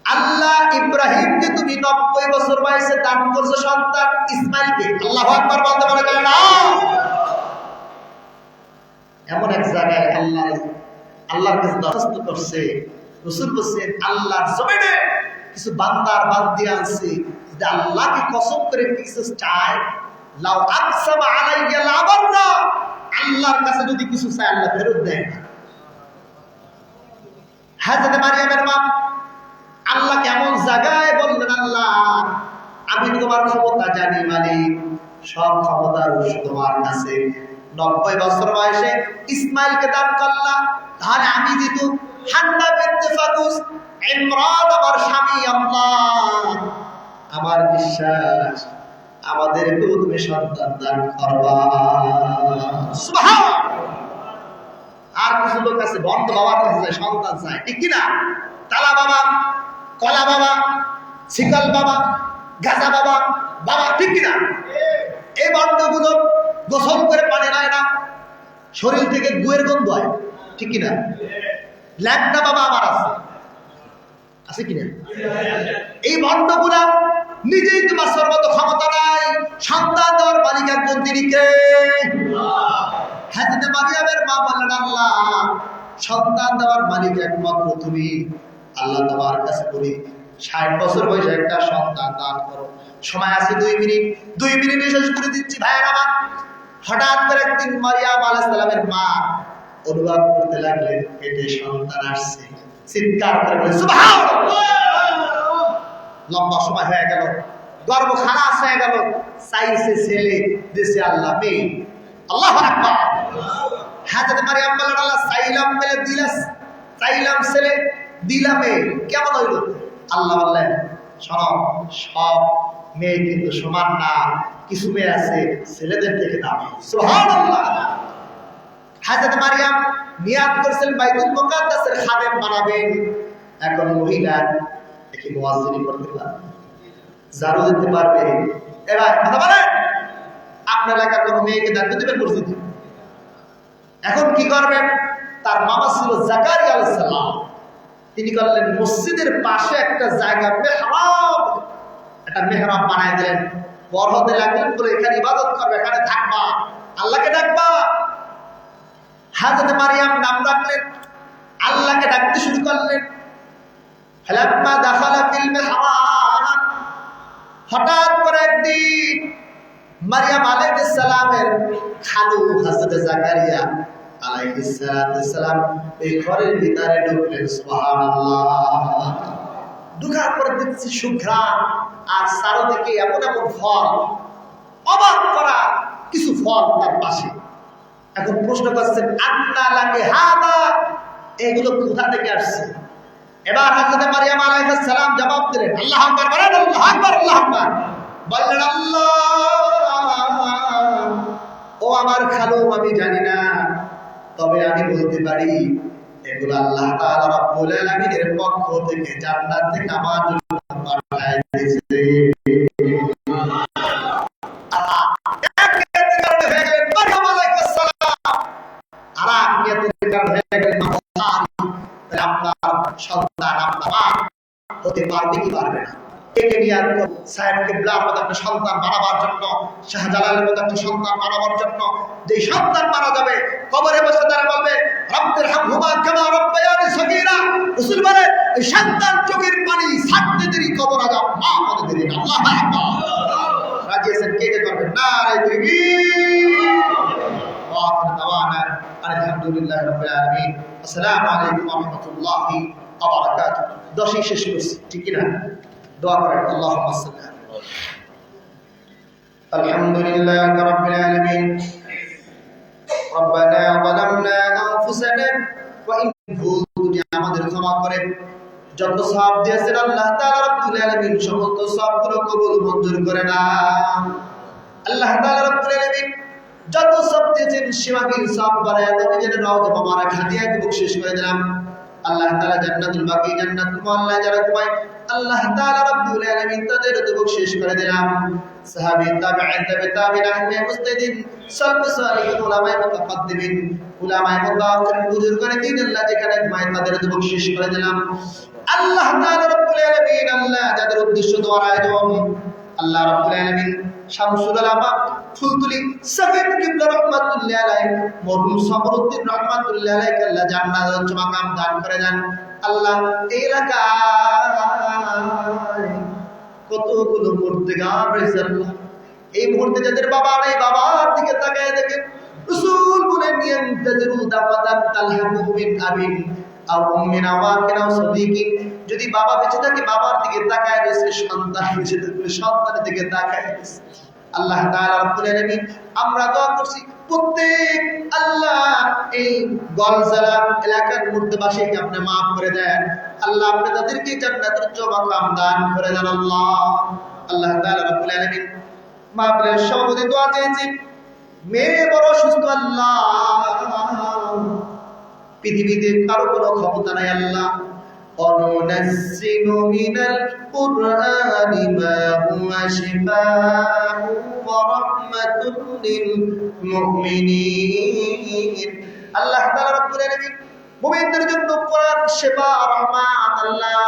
আল্লাহ ইব্রাহিমকে তুমি 90 বছর বয়সে দান করছো সন্তান ইসমাইলকে। আল্লাহু আকবার বলতে পারে না? এমন এক জায়গায় আল্লাহর কাছে দরখাস্ত করছে, রাসূল বলেন আল্লাহর জমিনে কিছু বান্দার বাদ দিয়ে আনছে, যে আল্লাহকে কসম করে কিছু চায়, লাউ আকসামা আলাইয়া লাবারনা, আল্লাহর কাছে যদি কিছু চায় আল্লাহ ফেরত দেয় না। হযরত মারিয়ামের মা আল্লাহ কেমন জায়গায় বললেন, আল্লাহ আমি তোমার ক্ষমতা জানি মালিক, সব ক্ষমতার উৎস তোমার কাছে। 90 বছর বয়সে ইসমাইলকে দান করলাম, তাহলে আমি যেহেতু হান্না বিনতে ফাকুস ইমরান আমার স্বামী, আল্লাহ আমার বিশ্বাস আমাদেরকেও তুমি সন্তান দান করবা। সুবহানাল্লাহ। আর কিছু লোক আছে বন্ধ বাবার কাছে সন্তান চায়, ঠিক কিনা? তালা বাবা, কলা বাবা, শিকল বাবা, গাজা বাবা, বাবা, ঠিক কিনা? এই বন্ধগুলো গোসল করে পানি নেয় না, শরীর থেকে গুয়ের গন্ধ হয়, ঠিক কিনা? ল্যাংটা বাবা আমার আছে কিনা? এই বন্ধগুলা নিজেই তোমার সর্বত ক্ষমতা নাই, সন্তান দেওয়ার মালিক একজন, তিনি কে? হযরত মারিয়ামের মা বললেন, আল্লাহ সন্তান দেওয়ার মালিক একমাত্র তুমি। আল্লাহ তোমার কাছে বলি 60 বছর বয়সে একটা সন্তান দান করো। সময় আছে 2 মিনিট, 2 মিনিটে শেষ করে দিচ্ছি ভাইয়ের আমার। হঠাৎ করে একদিন মারিয়াম আলাইহিস সালামের মা অনুভব করতে লাগলেন পেটে সন্তান আসছে। চিৎকার করে বলে সুবহানাল্লাহ। লম্বা সময় হয়ে গেল, গর্ভ খালাস হয়ে গেল, চাইছে ছেলে, দেশে আল্লাহ মেয়ে। আল্লাহু আকবার। হযরত মারিয়াম বললেন, আল্লাহ চাইলাম মেয়ে দিলাস, চাইলাম ছেলে দিলাম মেয়ে, কেমন হইল? আল্লাহ বললেন, শোনো, সব মেয়ে কিন্তু সমান না, কিছু মেয়ে আছে ছেলেদের থেকে দামি। সুবহানাল্লাহ। হযরত মারিয়াম নিয়াত করেছেন বাইতুল মুকাদ্দাসের খাদেম বানাবেন। এখন মহিলা দেখি মুয়াজ্জিনি করতে পারবে, জারু দিতে পারবে। এবার কথা বলেন, আপনার এলাকার কোনো মেয়েকে দায়িত্ব দেবেন মসজিদে? এখন কি করবেন? তার মামা ছিল জাকারিয়া আলাইহিস সালাম। তিনি করলেন মসজিদের পাশে একটা জায়গা মেহরাব, একটা মেহরাব বানায় দিলেন। বড় হতে লাগলেন, বলে এখানে ইবাদত করবে, এখানে থাকবা, আল্লাহকে ডাকবা। হাজরত মারিয়াম নাম রাখলেন, আল্লাহকে ডাকতে শুরু করলেন। ফালাম্মা দাখালা ফিল মিহরাব, হঠাৎ করে একদিন মারিয়াম আলাইহিস সালামের খালু হযরত জাকারিয়া আলাইহিস সালাম এই ঘরের ভিতরে ঢুকলেন। সুবহানাল্লাহ। ঢুকার পরে দেখছি সুঘ্রাণ আর চারদিকে এমন এমন ফল, অবাক করা কিছু ফল তার পাশে। এখন প্রশ্ন করছেন, আন্না লাকি হাদা, এগুলো কোথা থেকে আসছে? এবার হযরত মারিয়াম আলাইহিস সালাম জবাব দিলেন, আল্লাহু আকবার বলেন, আল্লাহু আকবার, আল্লাহু আকবার বললেন, আল্লাহ, ও আমার খালু, আমি জানি না, তবে আমি বলতে পারি এগুলো আল্লাহ তাআলা রাব্বুল আলামিনের পক্ষ থেকে জান্নাত থেকে আমার জন্য পাঠায় দিয়েছে। আপনার সন্তান আপনার মা হতে পারবে কি পারবে না? একে নিয়ে সাহেব কিবলার মতো একটা সন্তান মারাবার জন্য, শাহজালালের মতো একটা সন্তান মারাবার জন্য, যে সন্তান মারা যাবে কবরে বসে তারা বলবে, রব্বির হামহুমা কামা রাব্বায়ানি সগীরা। রাসূল বলে, এই সন্তান চোখের পানি ছাড়তে দেরি, কবর আযাব মা হতে দেরি না। আল্লাহু আকবার। রাজি আছেন? কে কে করবেন? নারে তাকবীর। ওয়া আখিরু দাওয়ানা আলহামদুলিল্লাহি রাব্বিল আলামিন। আসসালামু আলাইকুম ওয়া রাহমাতুল্লাহি ওয়া বারাকাতুহু। 10 শেষ করছি, ঠিক না? দোয়া করেন, আল্লাহুম্মা সাল্লি আলহামদুলিল্লাহি রাব্বিল আলামিন। রব্বানা যালামনা আনফুসানা ওয়া ইন কুনতুম আমাদের ক্ষমা করেন। যত সওয়াব দিয়েছেন আল্লাহ তাআলা রাব্বুল আলামিন সমস্ত সওয়াবগুলো কবুল মঞ্জুর করে নাও। আল্লাহ তাআলা রাব্বুল আলামিন যত সওয়াব দিয়েছেন সীমাহীন সওয়াব বাড়ায় দাও। যেন রওজা মোবারক হাদিয়া বকশিশ করে দিলাম। আল্লাহ তাআলা জান্নাতুল বাকি, জান্নাতুল মুআল্লা যারা ঘুমায়, আল্লাহ তাআলা রাব্বুল আলামিন তাদের বকশিশ করে দিলাম। সাহাবী, তাবিঈন, তাবিঈন, আহলে মুস্তাহিদিন, সালফ সালিহিন, উলামায়ে মুতাকাদ্দিমিন, উলামায়ে মুতাআখিরিন, বুজুর্গানে দ্বীন আল্লাহ যেখানে ঘুমায় তাদের বকশিশ করে দিলাম। আল্লাহ তাআলা রাব্বুল আলামিন আল্লাহ যাদের উদ্দেশ্য দোয়ার আয়োজন, আল্লাহ রাব্বুল আলামিন শামসুল আলামা ফুলতুলি সাহেব কিবলা রাহমাতুল্লাহ আলাইহি, মরহুম সাবরউদ্দিন রাহমাতুল্লাহ আলাইহি আল্লাহ জান্নাতুল উচ্চ মাকাম দান করে দেন। আল্লাহ এই এলাকায় কতগুলো মুর্তেগার রয়েছে আল্লাহ, এই মুহূর্তে যাদের বাবা নেই বাবার দিকে তাকায় দেখে রাসূল বলেন, ইয়ান্তাজিরু দাওয়াতান তালহামু মিন আবিন আও উম্মিন আও আখিন আও সাদিকিন। যদি বাবা বেঁচে থাকে বাবার দিকে তাকায় রয়েছে, সন্তান বেঁচে থাকলে সন্তানের দিকে তাকায় রয়েছে। আল্লাহ তাআলা রাব্বুল আলামিন আমরা দোয়া করছি প্রত্যেক আল্লাহ এই গলজালা এলাকার মুর্তবাসীকে আপনি maaf করে দেন। আল্লাহ আপনি তাদেরকে জান্নাতের উচ্চ মাকাম দান করে দেন। আল্লাহ তাআলা রাব্বুল আলামিন মাহফিলের সভাপতি দোয়া চেয়েছি, মেয়ে বড় সুস্থ আল্লাহ, পৃথিবীতে কারো কোনো ক্ষমতা নাই আল্লাহ। অনুনাজ্জিলু মিনাল কুরআনি মা হুয়া শিফাa'un ওয়া রাহমাতুন লিল মুমিনিন। আল্লাহ তাআলা রাব্বুল আলামিন মুমিনদের জন্য কোরআন শিফা রহমাত। আল্লাহ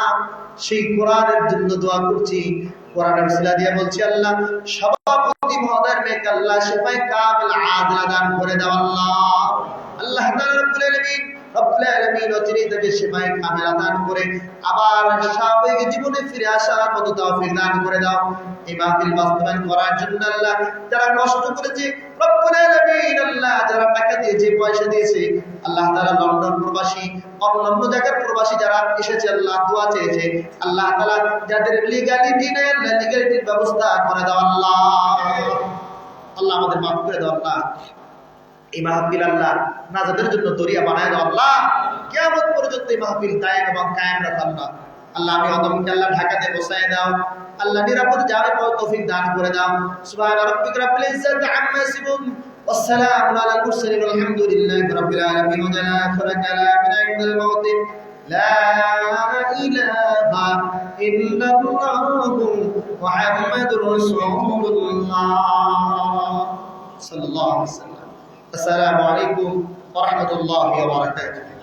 সেই কোরআনের জন্য দোয়া করছি, কোরআনের উসিলা দিয়ে বলছি আল্লাহ সভাপতি মহোদয়ের মেয়েকে আল্লাহ শিফায়ে কামিল আদিলা দান করে দাও আল্লাহ। আল্লাহ তাআলা রাব্বুল আলামিন অচিরেই তাকে শিফায়ে কামিল দান করে আবার স্বাভাবিক জীবনে ফিরে আসার মতো তৌফিক দান করে দাও। এই মাহফিল বাস্তবায়ন করার জন্য আল্লাহ যারা কষ্ট করেছে রব্বুল আলামিন, আল্লাহ যারা টাকা দিয়েছে পয়সা দিয়েছে, আল্লাহ তাআলা লন্ডন প্রবাসী অন্যান্য জায়গার প্রবাসী যারা এসেছে আল্লাহ দোয়া চেয়েছে, আল্লাহ তাআলা যাদের লিগ্যালিটি নেই আল্লাহ লিগ্যালিটির ব্যবস্থা করে দাও আল্লাহ। আল্লাহ আমাদের মাফ করে দাও আল্লাহ। এই মাহফিল আল্লাহ নাজাতের জন্য দরিয়া বানায় দাও আল্লাহ। কিয়ামত পর্যন্ত এই মাহফিল দায়েম এবং কায়েম রাখো আল্লাহ। আল্লাহ আমি অদমকে আল্লাহ ঢাকাতে বসায় দাও আল্লাহ, নিরাপদ যাওয়ার তৌফিক দান করে দাও। সুবহান রাব্বিকা রাব্বিল ইজ্জাতি আম্মা ইয়াসিফুন ওয়া সালামুন আলাল মুরসালিন আলহামদুলিল্লাহি রাব্বিল আলামিন। ওয়া জানা আখিরা কালামিনা ইনদাল মাউত লা ইলাহা ইল্লাল্লাহু মুহাম্মাদুর রাসূলুল্লাহ সাল্লাল্লাহু আলাইহি ওয়াসাল্লাম। আসসালামু আলাইকুম ওয়া রাহমাতুল্লাহি ওয়া বারাকাতুহু।